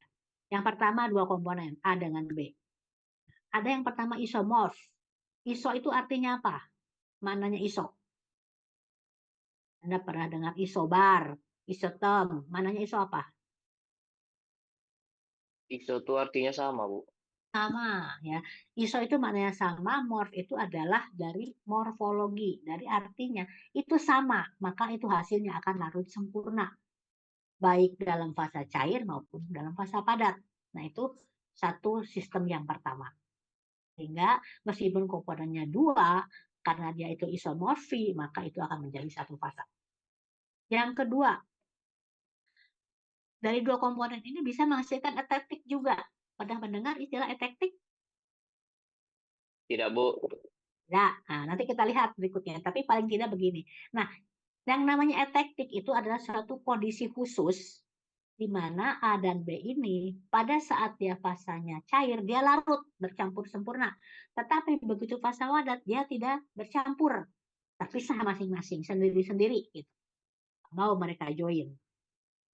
Yang pertama 2 komponen, A dengan B. Ada yang pertama isomorf. Iso itu artinya apa? Mananya iso? Anda pernah dengar isobar, isotom. Mananya iso apa? Iso itu artinya sama, Bu. Sama ya. Iso itu maknanya sama, morf itu adalah dari morfologi, dari artinya itu sama, maka itu hasilnya akan larut sempurna. Baik dalam fasa cair maupun dalam fasa padat. Nah, itu satu sistem yang pertama. Sehingga meskipun komponennya 2, karena dia itu isomorfi, maka itu akan menjadi satu fasa. Yang kedua, dari 2 komponen ini bisa menghasilkan etektik juga. Pernah mendengar istilah etektik? Tidak, Bu. Nah, nanti kita lihat berikutnya. Tapi paling tidak begini. Nah, yang namanya etektik itu adalah suatu kondisi khusus di mana A dan B ini pada saat dia fasanya cair, dia larut, bercampur sempurna. Tetapi begitu fasa padat, dia tidak bercampur. Tapi sah masing-masing, sendiri-sendiri. Gitu. Mau mereka join.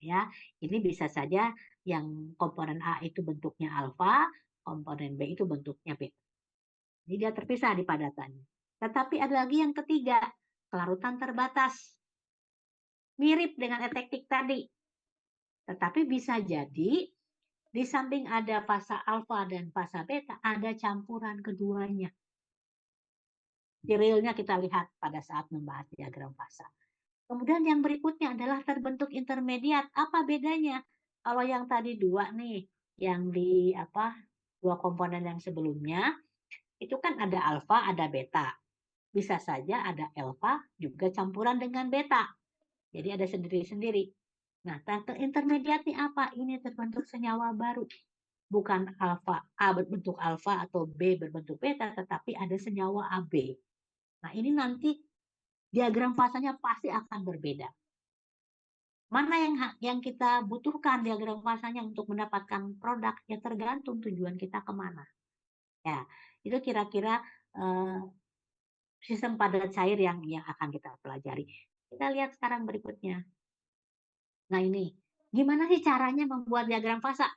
Ya, ini bisa saja yang komponen A itu bentuknya alfa, komponen B itu bentuknya beta. Jadi dia terpisah di padatannya. Tetapi ada lagi yang ketiga, kelarutan terbatas. Mirip dengan etektik tadi. Tetapi bisa jadi di samping ada fasa alfa dan fasa beta, ada campuran keduanya. Di realnya kita lihat pada saat membahas diagram fasa. Kemudian yang berikutnya adalah terbentuk intermediat. Apa bedanya? Kalau yang tadi 2 nih, yang di 2 komponen yang sebelumnya, itu kan ada alfa, ada beta. Bisa saja ada alfa juga campuran dengan beta. Jadi ada sendiri-sendiri. Nah, intermediat ini apa? Ini terbentuk senyawa baru. Bukan alfa A berbentuk alfa atau B berbentuk beta, tetapi ada senyawa AB. Nah, ini nanti diagram fasanya pasti akan berbeda. Mana yang kita butuhkan diagram fasanya untuk mendapatkan produk, ya tergantung tujuan kita kemana. Ya, itu kira-kira sistem padat cair yang akan kita pelajari. Kita lihat sekarang berikutnya. Nah ini, gimana sih caranya membuat diagram fasa?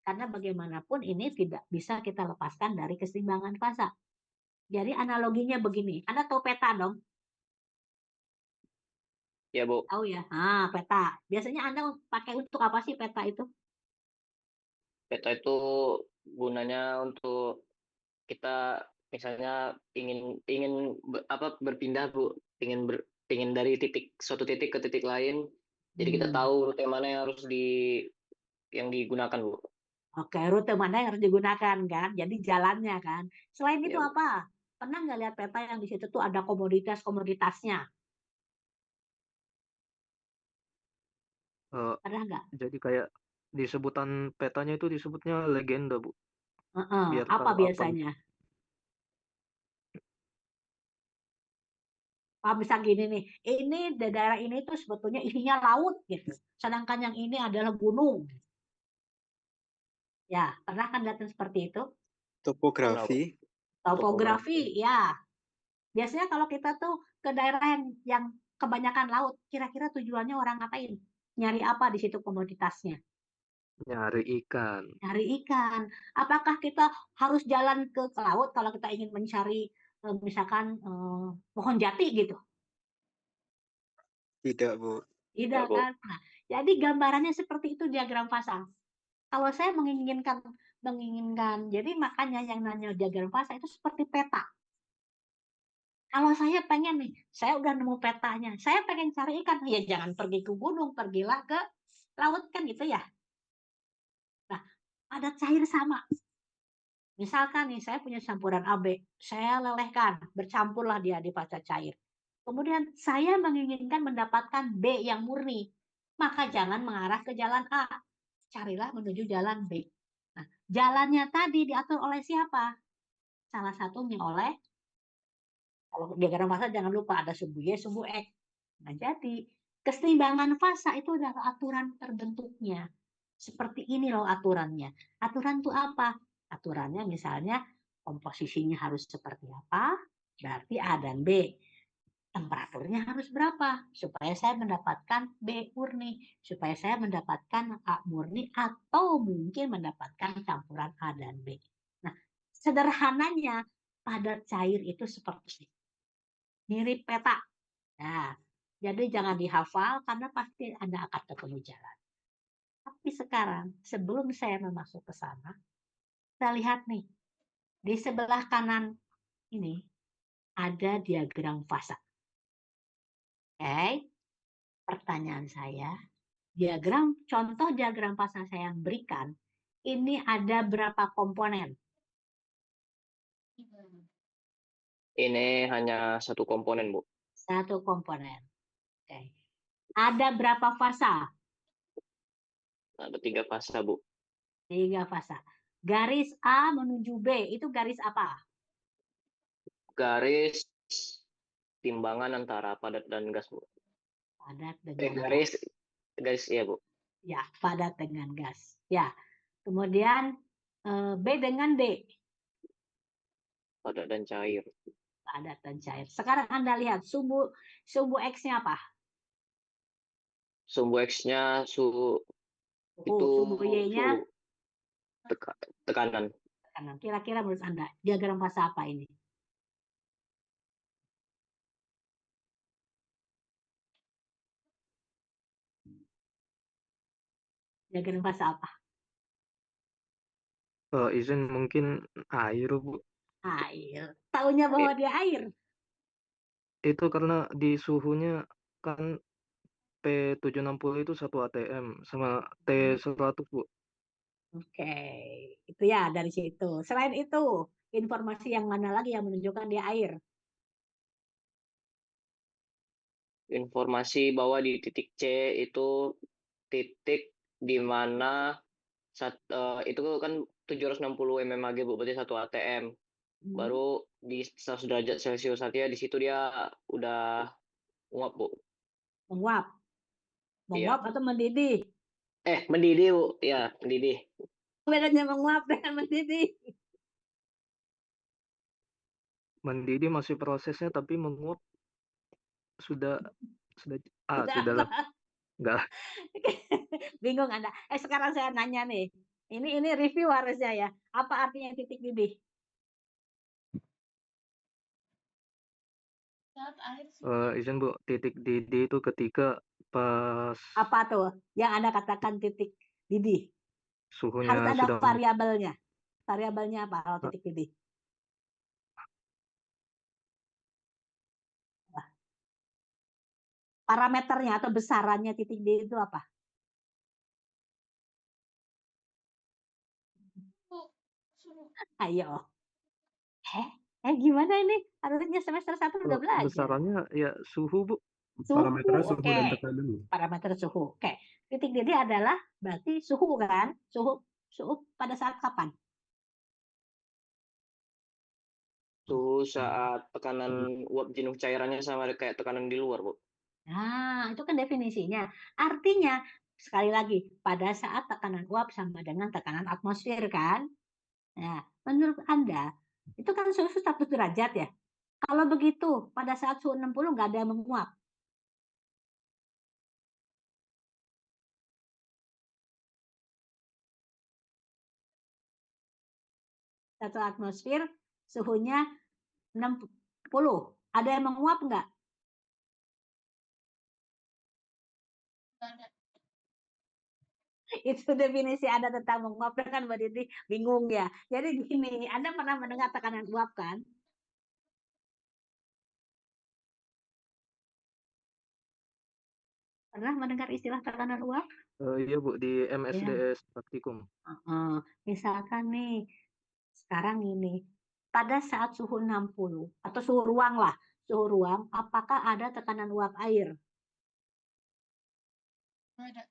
Karena bagaimanapun ini tidak bisa kita lepaskan dari keseimbangan fasa. Jadi analoginya begini, Anda tahu peta dong? Ya, Bu. Tahu ya? Peta. Biasanya Anda pakai untuk apa sih peta itu? Peta itu gunanya untuk kita misalnya ingin berpindah, Bu, ingin dari suatu titik ke titik lain. Jadi kita tahu rute mana yang digunakan, Bu. Oke, rute mana yang harus digunakan kan? Jadi jalannya kan. Selain itu Ya, Bu. apa? Pernah nggak lihat peta yang di situ tuh ada komoditas-komoditasnya? Pernah nggak? Jadi kayak di sebutan petanya itu disebutnya legenda, Bu. Biar Apa tahu apa biasanya? Bisa gini nih, ini daerah ini tuh sebetulnya isinya laut gitu. Sedangkan yang ini adalah gunung. Ya, pernah kan lihat seperti itu? Topografi. Topografi, ya. Biasanya kalau kita tuh ke daerah yang kebanyakan laut, kira-kira tujuannya orang ngapain? Nyari apa di situ komoditasnya? Nyari ikan. Cari ikan. Apakah kita harus jalan ke laut kalau kita ingin mencari misalkan pohon jati gitu? Tidak, Bu. Tidak Bu. kan? Nah, jadi gambarannya seperti itu diagram fasa. Kalau saya menginginkan, jadi makanya yang namanya diagram fasa itu seperti peta. Kalau saya pengen nih, saya udah nemu petanya, saya pengen cari ikan, ya jangan pergi ke gunung, pergilah ke laut kan gitu ya. Nah, padat cair sama. Misalkan nih, saya punya campuran AB, saya lelehkan, bercampurlah dia di padat cair. Kemudian saya menginginkan mendapatkan B yang murni, maka jangan mengarah ke jalan A, carilah menuju jalan B. Nah, jalannya tadi diatur oleh siapa? Salah satunya oleh, kalau diagram fasa jangan lupa ada sumbu Y, sumbu X. Nah, jadi keseimbangan fasa itu adalah aturan terbentuknya. Seperti ini loh aturannya. Aturan itu apa? Aturannya misalnya komposisinya harus seperti apa? Berarti A dan B. Temperaturnya harus berapa? Supaya saya mendapatkan B murni. Supaya saya mendapatkan A murni atau mungkin mendapatkan campuran A dan B. Nah, sederhananya padat cair itu seperti ini. Mirip peta. Nah, jadi jangan dihafal karena pasti Anda akan ketemu jalan. Tapi sekarang, sebelum saya masuk ke sana, kita lihat nih, di sebelah kanan ini ada diagram fasa. Oke, pertanyaan saya, contoh diagram fasa saya yang berikan, ini ada berapa komponen? Ini hanya satu komponen, Bu. Satu komponen. Oke. Ada berapa fasa? Ada 3 fasa, Bu. 3 fasa. Garis A menuju B, itu garis apa? Garis timbangan antara padat dan gas, Bu. Padat dengan Garis ya, Bu. Ya, padat dengan gas. Ya. Kemudian B dengan D. Padat dan cair. Padat dan cair. Sekarang Anda lihat sumbu X-nya apa? Sumbu X-nya itu Sumbu Y-nya tekanan. Kira-kira menurut Anda diagram fasa apa ini? Diagram fasa apa? Izin mungkin air, Bu. Air. Taunya bahwa dia air. Itu karena di suhunya kan P760 itu 1 atm sama T100, Bu. Oke, itu ya dari situ. Selain itu, informasi yang mana lagi yang menunjukkan dia air? Informasi bahwa di titik C itu titik di mana itu kan 760 mmHg, Bu, berarti 1 atm. Baru di 100 derajat Celcius saja di situ dia udah menguap, Bu. Menguap. Iya. Menguap atau mendidih? Mendidih, Bu. Ya, mendidih. Bedanya menguap dengan mendidih. Mendidih masih prosesnya, tapi menguap sudah Sudah lah. apa? Enggak. Bingung Anda. Sekarang saya nanya nih. Ini review harusnya ya. Apa artinya titik didih? Izin, Bu, titik didih itu ketika pas Apa tuh yang Anda katakan titik didih? Harus suhunya ada sudah variabelnya. Variabelnya apa kalau titik didih? Parameternya atau besarannya titik didih itu apa? Ayo. Gimana ini? Harusnya semester 1 udah belajar. besarannya ya suhu, Bu. Parameternya Suhu, suhu dan tekanan. parameter suhu. Oke. Titik didih adalah berarti suhu kan? Suhu pada saat kapan? Suhu saat tekanan uap jenuh cairannya sama kayak tekanan di luar, Bu. Nah, itu kan definisinya. Artinya, sekali lagi, pada saat tekanan uap sama dengan tekanan atmosfer kan? Nah, menurut Anda, itu kan suhu 100 derajat ya? Kalau begitu, pada saat suhu 60 nggak ada yang menguap. 1 atmosfer suhunya 60. Ada yang menguap nggak? Itu definisi Anda tentang menguap kan Mbak Diti bingung ya. Jadi gini, Anda pernah mendengar tekanan uap kan? Pernah mendengar istilah tekanan uap? Iya Bu, di Ya. MSDS praktikum. Misalkan nih, sekarang ini, pada saat suhu 60 atau suhu ruang lah, suhu ruang, apakah ada tekanan uap air? Nggak ada.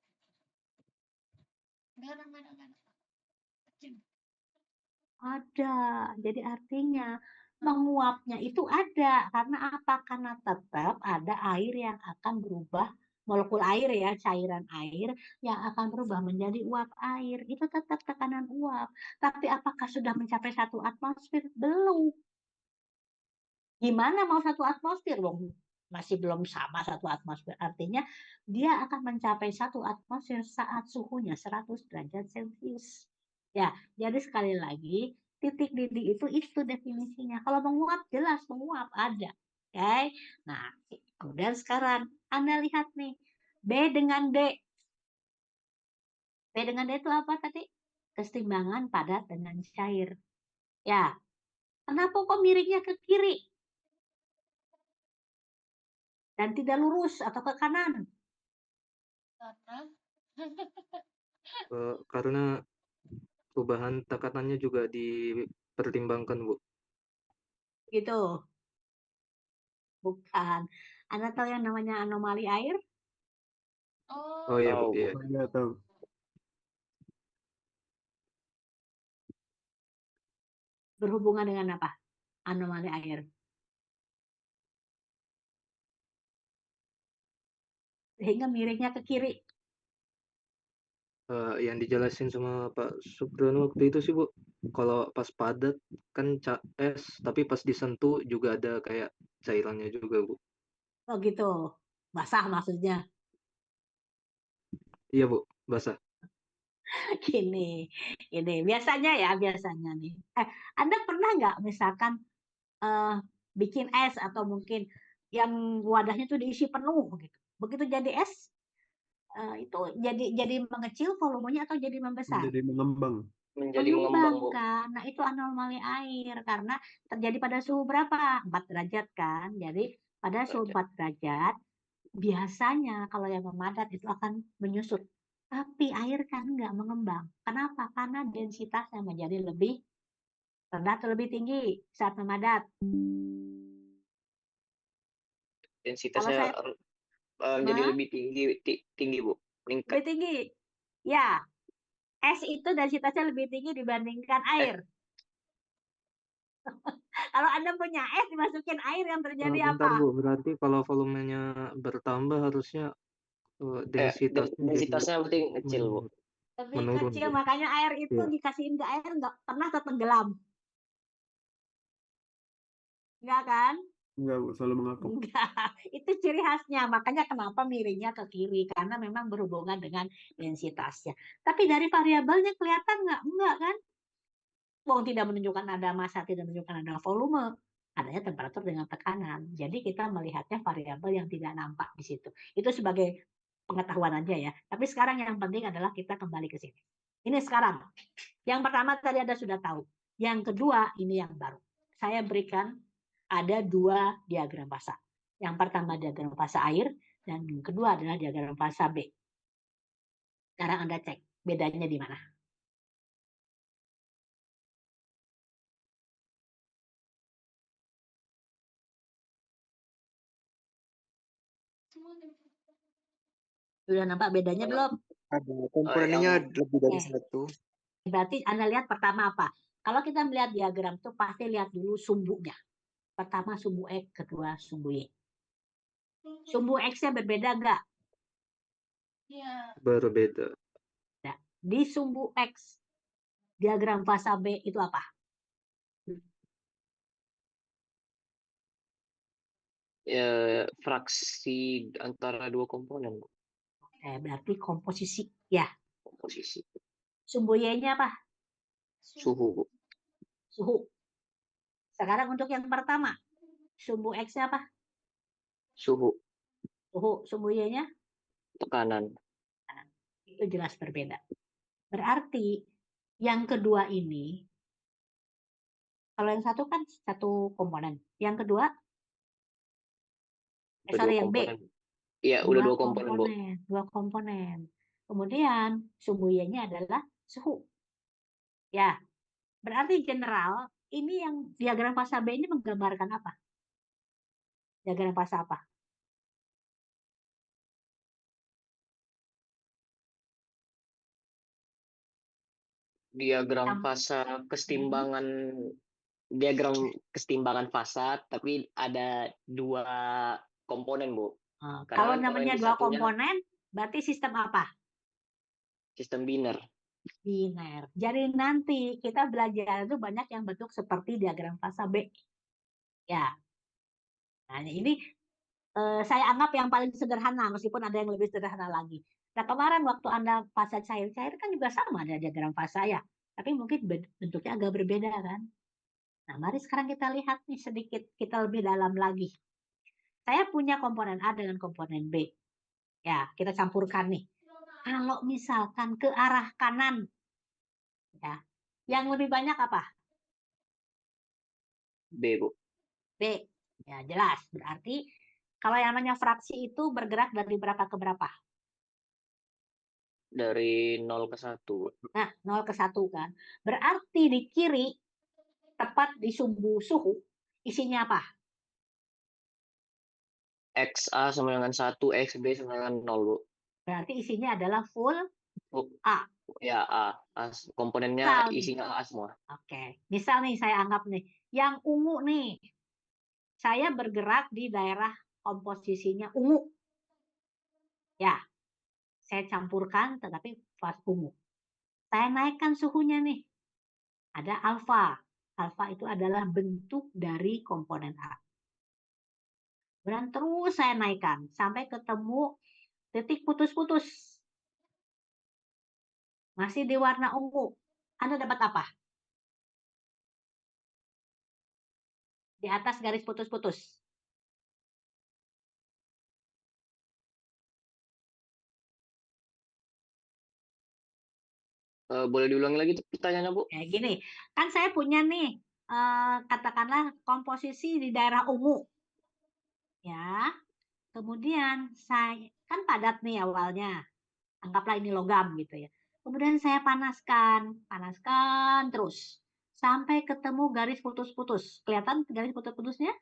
Nggak ada. Kecil. Ada. Jadi artinya menguapnya itu ada. Karena apa? Karena tetap ada air yang akan berubah, molekul air ya, cairan air yang akan berubah menjadi uap air. Itu tetap tekanan uap. Tapi apakah sudah mencapai 1 atmosfer? Belum. Gimana mau 1 atmosfer? Masih belum sama 1 atmosfer. Artinya dia akan mencapai 1 atmosfer saat suhunya 100 derajat Celcius. Ya, jadi sekali lagi titik didih itu definisinya. Kalau menguap jelas menguap ada. Oke. Nah, kemudian sekarang Anda lihat nih B dengan D. B dengan D itu apa tadi? Kesetimbangan padat dengan cair. Ya. Kenapa kok miringnya ke kiri? Dan tidak lurus atau ke kanan? Karena perubahan tekanannya juga dipertimbangkan Bu. Gitu. Bukan. Anda tahu yang namanya anomali air? Oh iya Bu, Tahu, Bu. iya. Nggak tahu. Berhubungan dengan apa? Anomali air. Sehingga miringnya ke kiri. Yang dijelasin sama Pak Supriyono waktu itu sih Bu, kalau pas padat kan es, tapi pas disentuh juga ada kayak cairannya juga Bu. Oh gitu. Basah maksudnya. Iya Bu, basah. Gini. Biasanya nih. Anda pernah nggak misalkan bikin es atau mungkin yang wadahnya tuh diisi penuh gitu. Begitu jadi es, itu jadi mengecil volumenya atau jadi membesar? Jadi mengembang. Menjadi mengembang, Bu. Kan. Nah, itu anomali air karena terjadi pada suhu berapa? 4 derajat kan. Jadi pada suhu 4 derajat biasanya kalau yang memadat itu akan menyusut. Tapi air kan nggak mengembang. Kenapa? Karena densitasnya menjadi lebih rendah atau lebih tinggi saat memadat. Kalau Densitasnya saya jadi lebih tinggi, Bu. Meningkat. lebih tinggi. Ya, es itu densitasnya lebih tinggi dibandingkan air. Kalau Anda punya es dimasukin air yang terjadi Bentar apa? Bu, berarti kalau volumenya bertambah harusnya densitasnya berarti kecil, Bu. Lebih menurun, kecil, Bu. makanya air itu Iya. dikasihin ke air nggak pernah tenggelam. Enggak kan? Enggak, Bu, selalu mengapung. Enggak. Itu ciri khasnya. Makanya kenapa miringnya ke kiri. Karena memang berhubungan dengan densitasnya. Tapi dari variabelnya kelihatan nggak? Enggak kan? Wong tidak menunjukkan ada massa, tidak menunjukkan ada volume. Adanya temperatur dengan tekanan. Jadi kita melihatnya variabel yang tidak nampak di situ. Itu sebagai pengetahuan aja ya. Tapi sekarang yang penting adalah kita kembali ke sini. Ini sekarang. Yang pertama tadi Anda sudah tahu. Yang kedua ini yang baru. Saya berikan ada 2 diagram fasa. Yang pertama diagram fasa air dan yang kedua adalah diagram fasa B. Sekarang Anda cek bedanya di mana. Sudah nampak bedanya belum? Ada komponennya lebih dari Oke. satu. Berarti Anda lihat pertama apa? Kalau kita melihat diagram itu pasti lihat dulu sumbunya. Pertama sumbu X, kedua sumbu Y. Sumbu X-nya berbeda enggak? Berbeda. Nah, di sumbu X, diagram fasa B itu apa? Fraksi antara 2 komponen, Bu. Berarti komposisi. Ya. Komposisi. Sumbu Y-nya apa? Suhu, Bu. suhu. Sekarang untuk yang pertama, sumbu X-nya apa? Suhu, Suhu. Sumbu Y-nya? tekanan. Itu jelas berbeda. Berarti yang kedua ini, kalau yang satu kan satu komponen. Yang kedua, Itu sorry, dua yang B. komponen. Iya, udah dua komponen, Bu. Dua komponen. Kemudian sumbu Y-nya adalah suhu. Ya, berarti general, ini yang diagram fasa B ini menggambarkan apa? Diagram fasa apa? Diagram fasa diagram kesetimbangan fasa, tapi ada dua komponen, Bu. Kalau Karena namanya yang di dua satunya komponen, berarti sistem apa? sistem biner. Biner. Jadi nanti kita belajar itu banyak yang bentuk seperti diagram fasa B. Ya. Nah, ini saya anggap yang paling sederhana, meskipun ada yang lebih sederhana lagi. Nah, kemarin waktu Anda fasa cair-cair kan juga sama ada diagram fasa ya. Tapi mungkin bentuknya agak berbeda kan. Nah, mari sekarang kita lihat nih sedikit, kita lebih dalam lagi. Saya punya komponen A dengan komponen B. Ya, kita campurkan nih. Kalau misalkan ke arah kanan, ya, yang lebih banyak apa? B, Bu. B. Ya, jelas. Berarti kalau yang namanya fraksi itu bergerak dari berapa ke berapa? Dari 0 ke 1. Nah, 0 ke 1 kan. Berarti di kiri, tepat di sumbu suhu, isinya apa? XA sama dengan 1, XB sama dengan 0, Bu. Berarti isinya adalah full A. Ya, A. Komponennya Misal nih. isinya A semua. Oke. Misal nih, saya anggap nih, yang ungu nih, saya bergerak di daerah komposisinya ungu. Ya, saya campurkan tetapi fase ungu. Saya naikkan suhunya nih. Ada alfa. Alfa itu adalah bentuk dari komponen A. Kemudian terus saya naikkan sampai ketemu titik putus-putus. Masih di warna ungu. Anda dapat apa? Di atas garis putus-putus. Boleh diulangi lagi pertanyaannya, Bu? Kayak gini, kan saya punya nih, katakanlah komposisi di daerah ungu. Ya, kemudian saya, kan padat nih awalnya. Anggaplah ini logam gitu ya. Kemudian saya panaskan terus. Sampai ketemu garis putus-putus. Kelihatan garis putus-putusnya?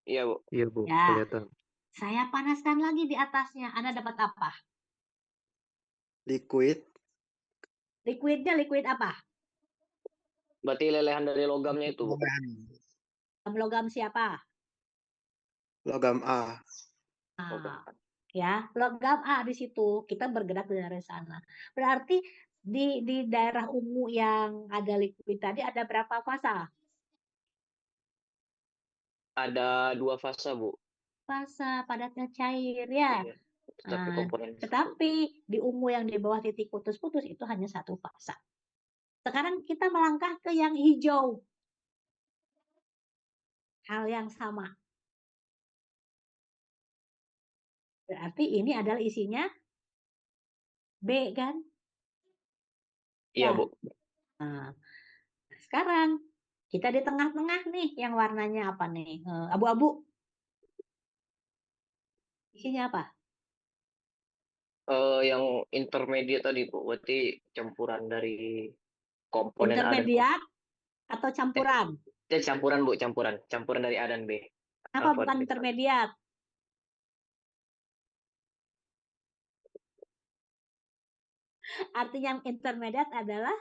Iya, Bu. Iya, Bu. Ya. Kelihatan. Saya panaskan lagi di atasnya. Anda dapat apa? Liquid. Liquidnya liquid apa? Berarti lelehan dari logamnya itu, Bu. Logam siapa? Logam A. Nah, ya, logam A di situ. Kita bergerak dari sana. Berarti di daerah ungu yang ada liquid tadi ada berapa fasa? Ada 2 fasa, Bu. Fasa padatnya cair ya. Iya. Tapi komponen Tetapi di ungu yang di bawah titik putus-putus itu hanya satu fasa. Sekarang kita melangkah ke yang hijau. Hal yang sama. Berarti ini adalah isinya B kan? Iya, Ya. Bu. Nah, sekarang kita di tengah-tengah nih yang warnanya apa nih? Abu-abu. Isinya apa? Yang intermediate tadi, Bu. Berarti campuran dari komponen A dan Intermediat atau campuran? campuran, Bu, campuran. Campuran dari A dan B. Kenapa Alpha bukan dan beta. intermediat? Artinya intermediat adalah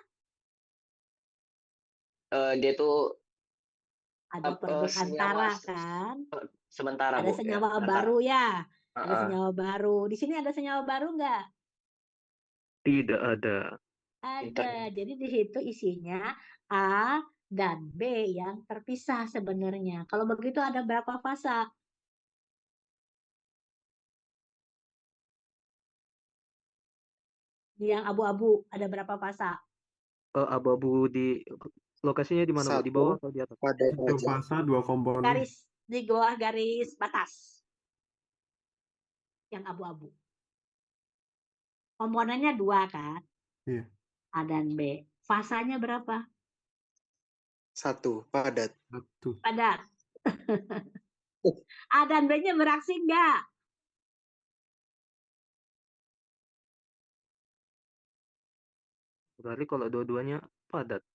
Dia tuh ada perbedaan senyawa antara kan? sementara, Ada Bu. senyawa Ya. baru ya. Ada Uh-uh. senyawa baru. Di sini ada senyawa baru nggak? Tidak ada. Ada. Jadi di situ isinya A dan B yang terpisah sebenarnya. Kalau begitu ada berapa fasa? Yang abu-abu ada berapa fasa? Abu-abu di Lokasinya di mana, Bu? Di bawah Satu atau di atas? padat Satu aja. fasa, dua komponen. Garis di bawah garis batas yang abu-abu. Komponennya 2 kan? Iya. A dan B. Fasanya berapa? 1 padat. Satu. Padat. A dan B-nya beraksi enggak? Berarti kalau dua-duanya padat.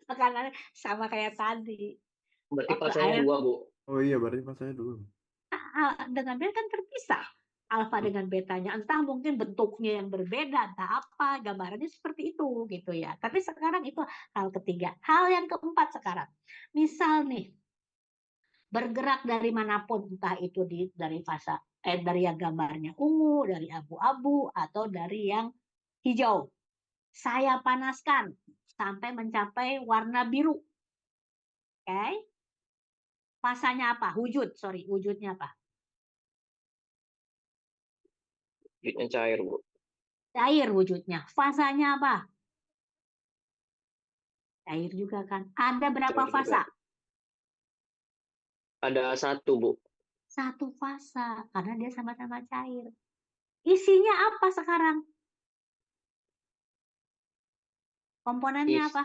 Tekanannya sama kayak tadi. Berarti Waktu fasanya air 2, Bu. Oh iya, berarti fasanya dulu. A dengan B kan terpisah. Alfa dengan betanya, entah mungkin bentuknya yang berbeda, entah apa, gambarannya seperti itu gitu ya. Tapi sekarang itu hal ketiga. Hal yang keempat sekarang. Misal nih, bergerak dari manapun, entah itu dari fasa dari yang gambarnya ungu, dari abu-abu, atau dari yang hijau. Saya panaskan sampai mencapai warna biru. Oke? Fasanya apa? Wujudnya apa? Wujudnya cair, Bu. Cair wujudnya. Fasanya apa? Cair juga kan. Ada berapa Cair juga. fasa? Ada 1, Bu. 1 fasa, karena dia sama-sama cair. Isinya apa sekarang? Komponennya Is apa?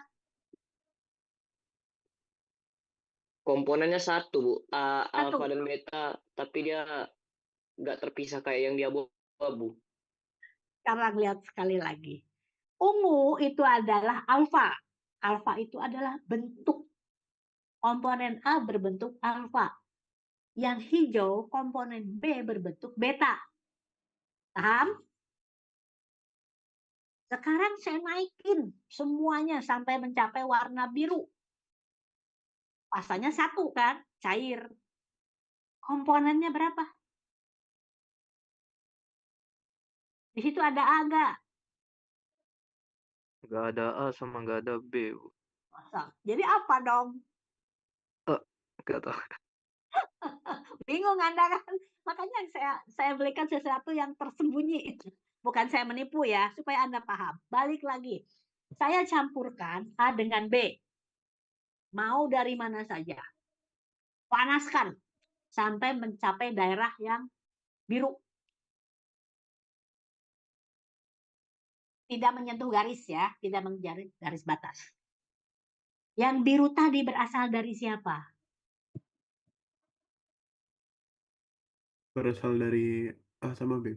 komponennya 1, Bu. Alfa 1. dan beta, tapi dia nggak terpisah kayak yang di abu-abu. Sekarang lihat sekali lagi. Ungu itu adalah alfa. Alfa itu adalah bentuk. Komponen A berbentuk alfa. Yang hijau, komponen B berbentuk beta. Paham? Sekarang saya naikin semuanya sampai mencapai warna biru. Fasanya 1 kan? Cair. Komponennya berapa? Di situ ada A nggak? Nggak ada A sama nggak ada B, Bu. Masa? Jadi apa dong? Nggak tahu. Bingung Anda kan? Makanya saya belikan sesuatu yang tersembunyi. Bukan saya menipu ya, supaya Anda paham. Balik lagi. Saya campurkan A dengan B. Mau dari mana saja. Panaskan sampai mencapai daerah yang biru. Tidak menyentuh garis ya, tidak menjadi garis batas. Yang biru tadi berasal dari siapa? Berasal dari A sama B.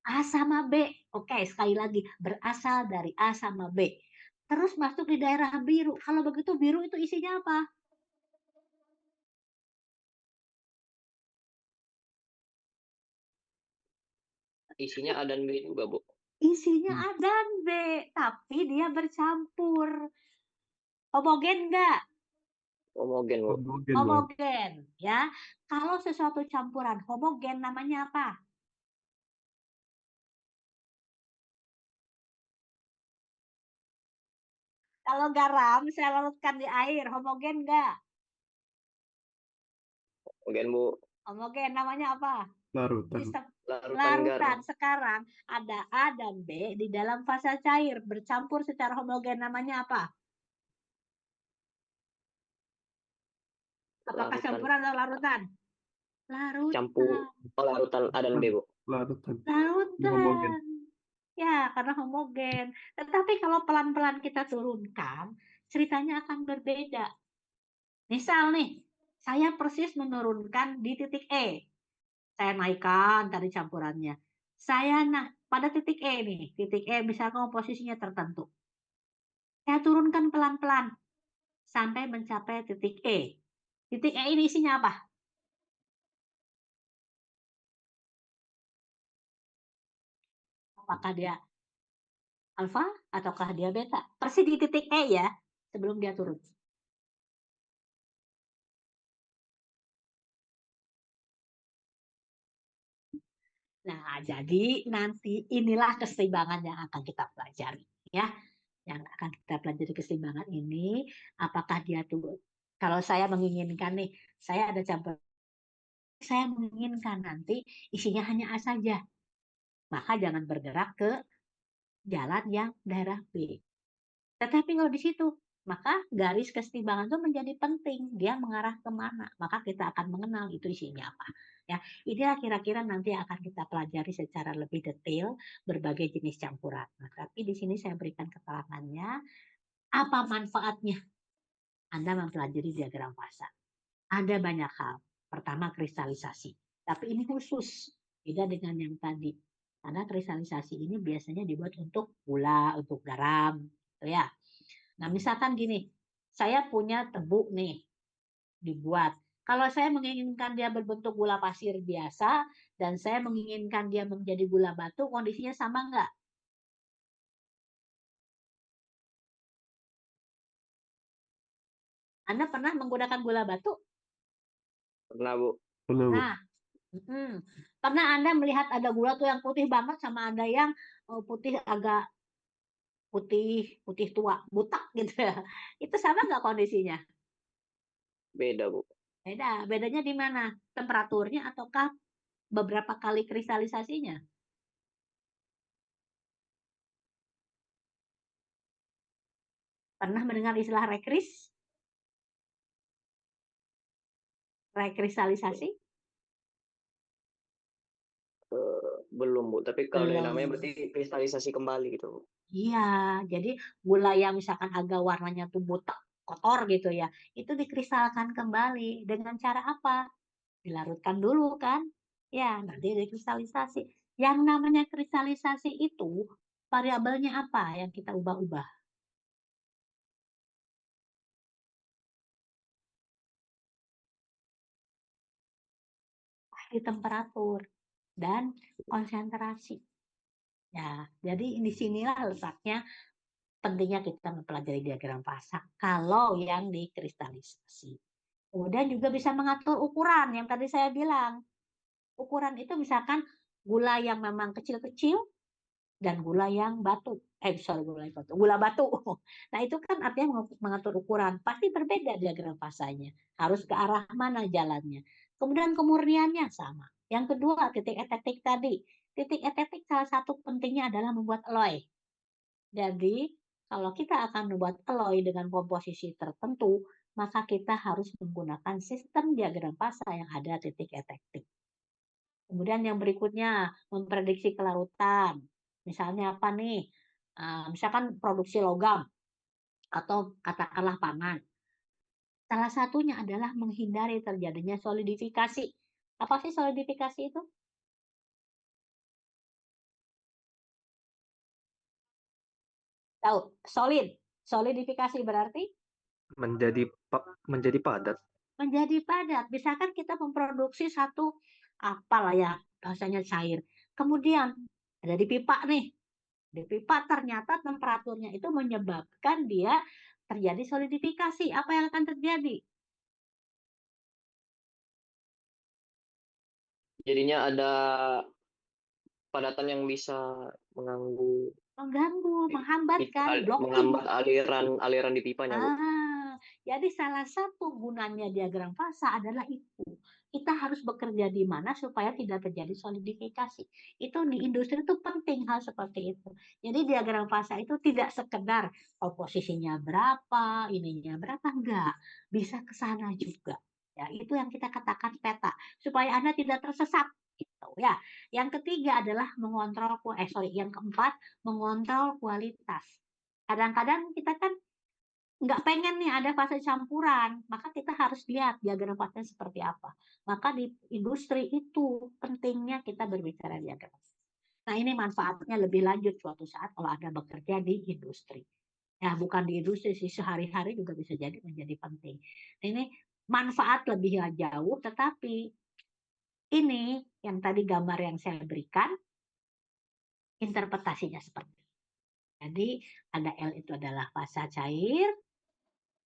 A sama B. Oke, sekali lagi. Berasal dari A sama B. Terus masuk di daerah biru. Kalau begitu biru itu isinya apa? Isinya A dan B juga, Bu. Isinya A dan B. Tapi dia bercampur. Homogen nggak? Homogen, Bu. Homogen, Bu. Homogen. Ya. Kalau sesuatu campuran homogen namanya apa? Kalau garam saya larutkan di air, homogen nggak? Homogen, Bu. Homogen namanya apa? Larutan. Larutan garam. Larutan. Sekarang ada A dan B di dalam fasa cair bercampur secara homogen namanya apa? Apakah Larutan. campuran atau larutan? Larutan. Campur. Oh, larutan A dan B, Bu. Larutan. Larutan. Homogen. Ya, karena homogen. Tetapi kalau pelan-pelan kita turunkan, ceritanya akan berbeda. Misal nih, saya persis menurunkan di titik E. Saya naikkan tadi campurannya. Pada titik E nih, titik E misalkan posisinya tertentu. Saya turunkan pelan-pelan sampai mencapai titik E. Titik E ini isinya apa? Apakah dia alfa ataukah dia beta? Persis di titik E ya, sebelum dia turun. Nah, jadi nanti inilah keseimbangan yang akan kita pelajari, ya. Yang akan kita pelajari keseimbangan ini, apakah dia tuh, kalau saya menginginkan nih, saya ada campur, saya menginginkan nanti isinya hanya A saja, maka jangan bergerak ke jalan yang daerah B. Tetapi kalau di situ, maka garis kesetimbangan itu menjadi penting. Dia mengarah kemana? Maka kita akan mengenal itu isinya apa. Ya, inilah kira-kira nanti akan kita pelajari secara lebih detail berbagai jenis campuran. Nah, tapi di sini saya berikan keterangannya. Apa manfaatnya Anda mempelajari diagram fasa? Ada banyak hal. Pertama, kristalisasi. Tapi ini khusus, beda dengan yang tadi. Karena kristalisasi ini biasanya dibuat untuk gula, untuk garam, gitu ya. Nah, misalkan gini, saya punya tebu nih, dibuat. Kalau saya menginginkan dia berbentuk gula pasir biasa, dan saya menginginkan dia menjadi gula batu, kondisinya sama nggak? Anda pernah menggunakan gula batu? Pernah, Bu. Pernah, Bu. Nah, pernah Anda melihat ada gula tuh yang putih banget sama ada yang putih agak putih tua, butak gitu ya. Itu sama nggak kondisinya? Beda, Bu. Beda. Bedanya di mana? Temperaturnya ataukah beberapa kali kristalisasinya? Pernah mendengar istilah rekristalisasi? Belum, Bu. Tapi kalau dari namanya Belum. berarti kristalisasi kembali gitu, Bu. Iya, jadi gula yang misalkan agak warnanya tuh butak, kotor gitu ya, itu dikristalkan kembali. Dengan cara apa? Dilarutkan dulu kan? Ya, nanti dikristalisasi. Yang namanya kristalisasi itu variabelnya apa yang kita ubah-ubah? Di temperatur dan konsentrasi. Ya, jadi di sinilah letaknya pentingnya kita mempelajari diagram fasa kalau yang dikristalisasi. Kemudian juga bisa mengatur ukuran yang tadi saya bilang. Ukuran itu misalkan gula yang memang kecil-kecil dan gula yang batu. Gula batu. Nah, itu kan artinya mengatur ukuran. Pasti berbeda diagram fasanya. Harus ke arah mana jalannya. Kemudian kemurniannya sama. Yang kedua, titik etetik tadi. Titik etetik salah satu pentingnya adalah membuat alloy. Jadi, kalau kita akan membuat alloy dengan komposisi tertentu, maka kita harus menggunakan sistem diagram fasa yang ada titik etetik. Kemudian yang berikutnya, memprediksi kelarutan. Misalnya apa nih? Misalkan produksi logam atau katakanlah pangan. Salah satunya adalah menghindari terjadinya solidifikasi. Apa sih solidifikasi itu? Tahu? Solidifikasi berarti menjadi padat. menjadi padat. Misalkan kita memproduksi satu apalah ya, bahasanya cair. Kemudian ada di pipa nih. Di pipa ternyata temperaturnya itu menyebabkan dia terjadi solidifikasi. Apa yang akan terjadi? Jadinya ada padatan yang bisa mengganggu, Mengganggu, menghambatkan, blocking. menghambat aliran di pipanya, Bu. Jadi salah satu gunanya diagram fasa adalah itu. Kita harus bekerja di mana supaya tidak terjadi solidifikasi. Itu di industri itu penting hal seperti itu. Jadi diagram fasa itu tidak sekedar posisinya berapa, ininya berapa, enggak. Bisa ke sana juga. Ya, itu yang kita katakan peta supaya Anda tidak tersesat gitu ya. Yang ketiga adalah yang keempat mengontrol kualitas. Kadang-kadang kita kan nggak pengen nih ada fase campuran, maka kita harus lihat diagram fasenya seperti apa. Maka di industri itu pentingnya kita berbicara diagram fase. Nah, ini manfaatnya lebih lanjut suatu saat kalau Anda bekerja di industri. Ya, bukan di industri sih, sehari-hari juga bisa jadi menjadi penting. Nah, ini manfaat lebih jauh, tetapi ini yang tadi gambar yang saya berikan, interpretasinya seperti itu. Jadi ada L itu adalah fasa cair,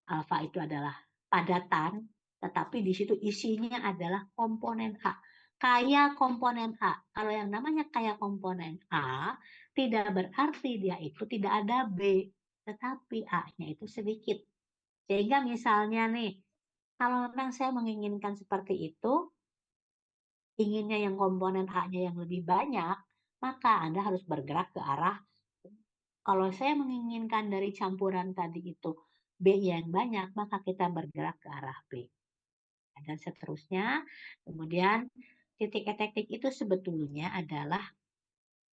alfa itu adalah padatan, tetapi di situ isinya adalah komponen A. Kaya komponen A. Kalau yang namanya kaya komponen A, tidak berarti dia itu tidak ada B, tetapi A-nya itu sedikit. Sehingga misalnya nih, kalau memang saya menginginkan seperti itu, inginnya yang komponen A-nya yang lebih banyak, maka Anda harus bergerak ke arah Kalau saya menginginkan dari campuran tadi itu B yang banyak, maka kita bergerak ke arah B. Dan seterusnya, kemudian titik etektik itu sebetulnya adalah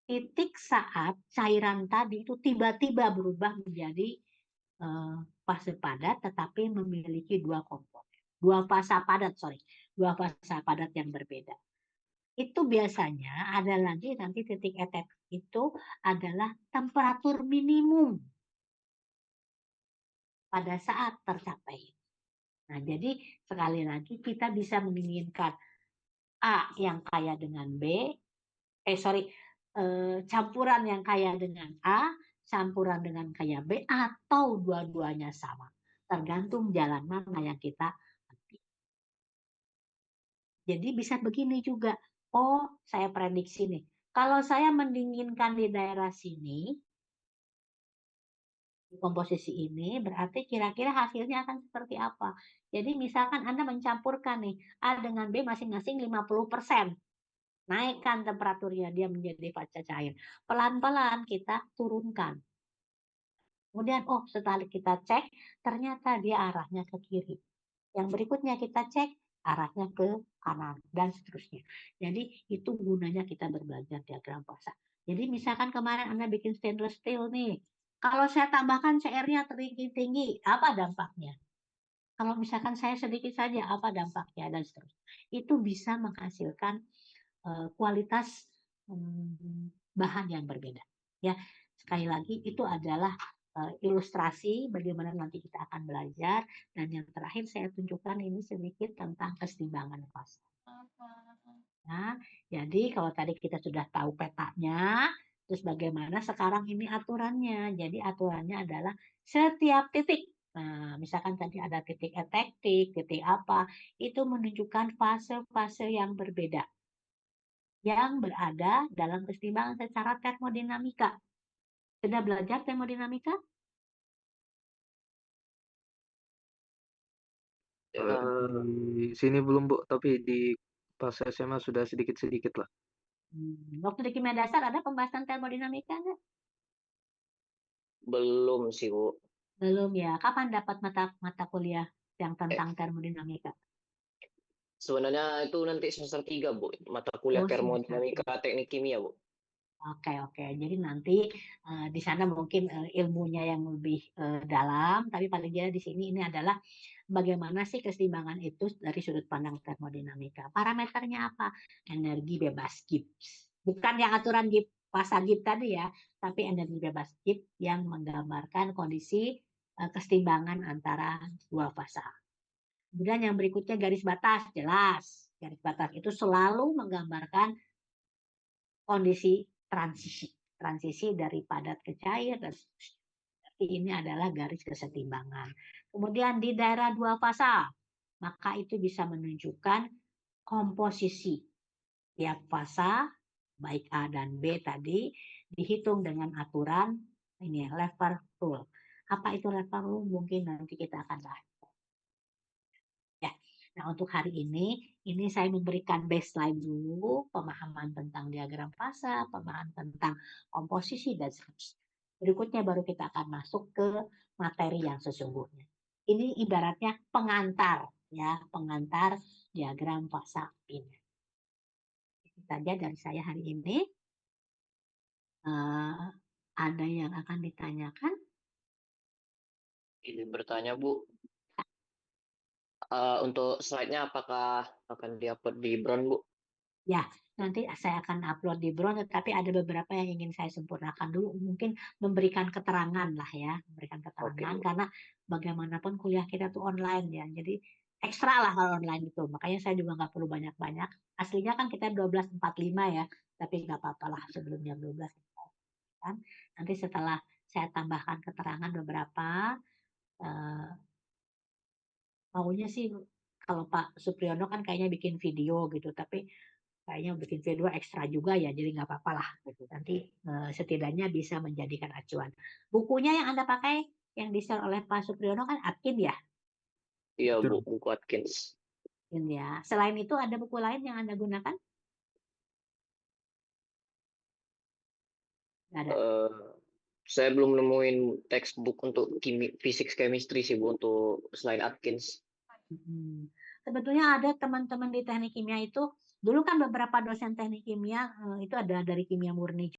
titik saat cairan tadi itu tiba-tiba berubah menjadi fase padat, tetapi memiliki dua komponen, dua fasa padat yang berbeda. Itu biasanya ada lagi nanti titik etek itu adalah temperatur minimum pada saat tercapai. Nah, jadi sekali lagi kita bisa menginginkan A yang kaya dengan B, campuran yang kaya dengan A, campuran dengan kaya B, atau dua-duanya sama. Tergantung jalan mana yang kita ambil. Jadi bisa begini juga. Oh, saya prediksi nih. Kalau saya mendinginkan di daerah sini, di komposisi ini, berarti kira-kira hasilnya akan seperti apa. Jadi misalkan Anda mencampurkan nih, A dengan B masing-masing 50%. Naikkan temperaturnya, dia menjadi fase cair. Pelan-pelan kita turunkan. Kemudian, setelah kita cek, ternyata dia arahnya ke kiri. Yang berikutnya kita cek, arahnya ke kanan, dan seterusnya. Jadi, itu gunanya kita berbelajar diagram fasa. Jadi, misalkan kemarin Anda bikin stainless steel nih, kalau saya tambahkan CR-nya tinggi-tinggi, apa dampaknya? Kalau misalkan saya sedikit saja, apa dampaknya? Dan seterusnya. Itu bisa menghasilkan kualitas bahan yang berbeda. Ya, sekali lagi itu adalah ilustrasi bagaimana nanti kita akan belajar, dan yang terakhir saya tunjukkan ini sedikit tentang keseimbangan fasa. Nah, jadi kalau tadi kita sudah tahu petanya, terus bagaimana sekarang ini aturannya. Jadi aturannya adalah setiap titik. Nah, misalkan tadi ada titik etektik, titik apa, itu menunjukkan fase-fase yang berbeda yang berada dalam keseimbangan secara termodinamika. Sudah belajar termodinamika? Di sini belum, Bu, tapi di pas SMA sudah sedikit-sedikit lah. Waktu di kimia dasar ada pembahasan termodinamika nggak? Belum sih, Bu. Belum ya. Kapan dapat mata kuliah yang tentang termodinamika? Sebenarnya itu nanti semester 3, Bu. Mata kuliah Oh, semester termodinamika teknik kimia, Bu. Oke. Jadi nanti di sana mungkin ilmunya yang lebih dalam, tapi paling tidak di sini ini adalah bagaimana sih keseimbangan itu dari sudut pandang termodinamika. Parameternya apa? Energi bebas Gibbs. Bukan yang aturan Gibbs, fasa Gibbs tadi ya, tapi energi bebas Gibbs yang menggambarkan kondisi keseimbangan antara dua fasa. Kemudian yang berikutnya garis batas, jelas. Garis batas itu selalu menggambarkan kondisi transisi dari padat ke cair, dan ini adalah garis kesetimbangan. Kemudian di daerah dua fasa, maka itu bisa menunjukkan komposisi tiap fasa, baik A dan B tadi, dihitung dengan aturan ini Leffer rule. Apa itu Leffer rule? Mungkin nanti kita akan bahas. Ya. Nah, untuk hari ini saya memberikan baseline dulu, pemahaman tentang diagram fasa, pemahaman tentang komposisi, dan seterusnya. Berikutnya baru kita akan masuk ke materi yang sesungguhnya. Ini ibaratnya pengantar, ya, pengantar diagram fasa ini. Itu saja dari saya hari ini. Ada yang akan ditanyakan? Izin bertanya, Bu. Untuk slide-nya apakah akan diupload di Bron, Bu? Ya, nanti saya akan upload di Bron, tetapi ada beberapa yang ingin saya sempurnakan dulu. Mungkin memberikan keterangan lah ya, memberikan keterangan. Oke. Karena bagaimanapun kuliah kita tuh online ya, jadi ekstra lah kalau online itu. Makanya saya juga nggak perlu banyak-banyak. Aslinya kan kita 12:45 ya, tapi nggak apa-apa lah sebelum jam 12. Kan? Nanti setelah saya tambahkan keterangan beberapa, maunya sih kalau Pak Supriyono kan kayaknya bikin video gitu, tapi kayaknya bikin video ekstra juga ya, jadi nggak apa-apa lah gitu. Nanti setidaknya bisa menjadikan acuan. Bukunya yang Anda pakai, yang di-share oleh Pak Supriyono kan Atkin ya? Iya, Bu, Betul. buku Atkins. Ya. Selain itu ada buku lain yang Anda gunakan? Nggak ada. Saya belum nemuin textbook untuk fisik chemistry sih Bu untuk selain Atkins. Sebetulnya ada teman-teman di teknik kimia itu, dulu kan beberapa dosen teknik kimia itu ada dari kimia murni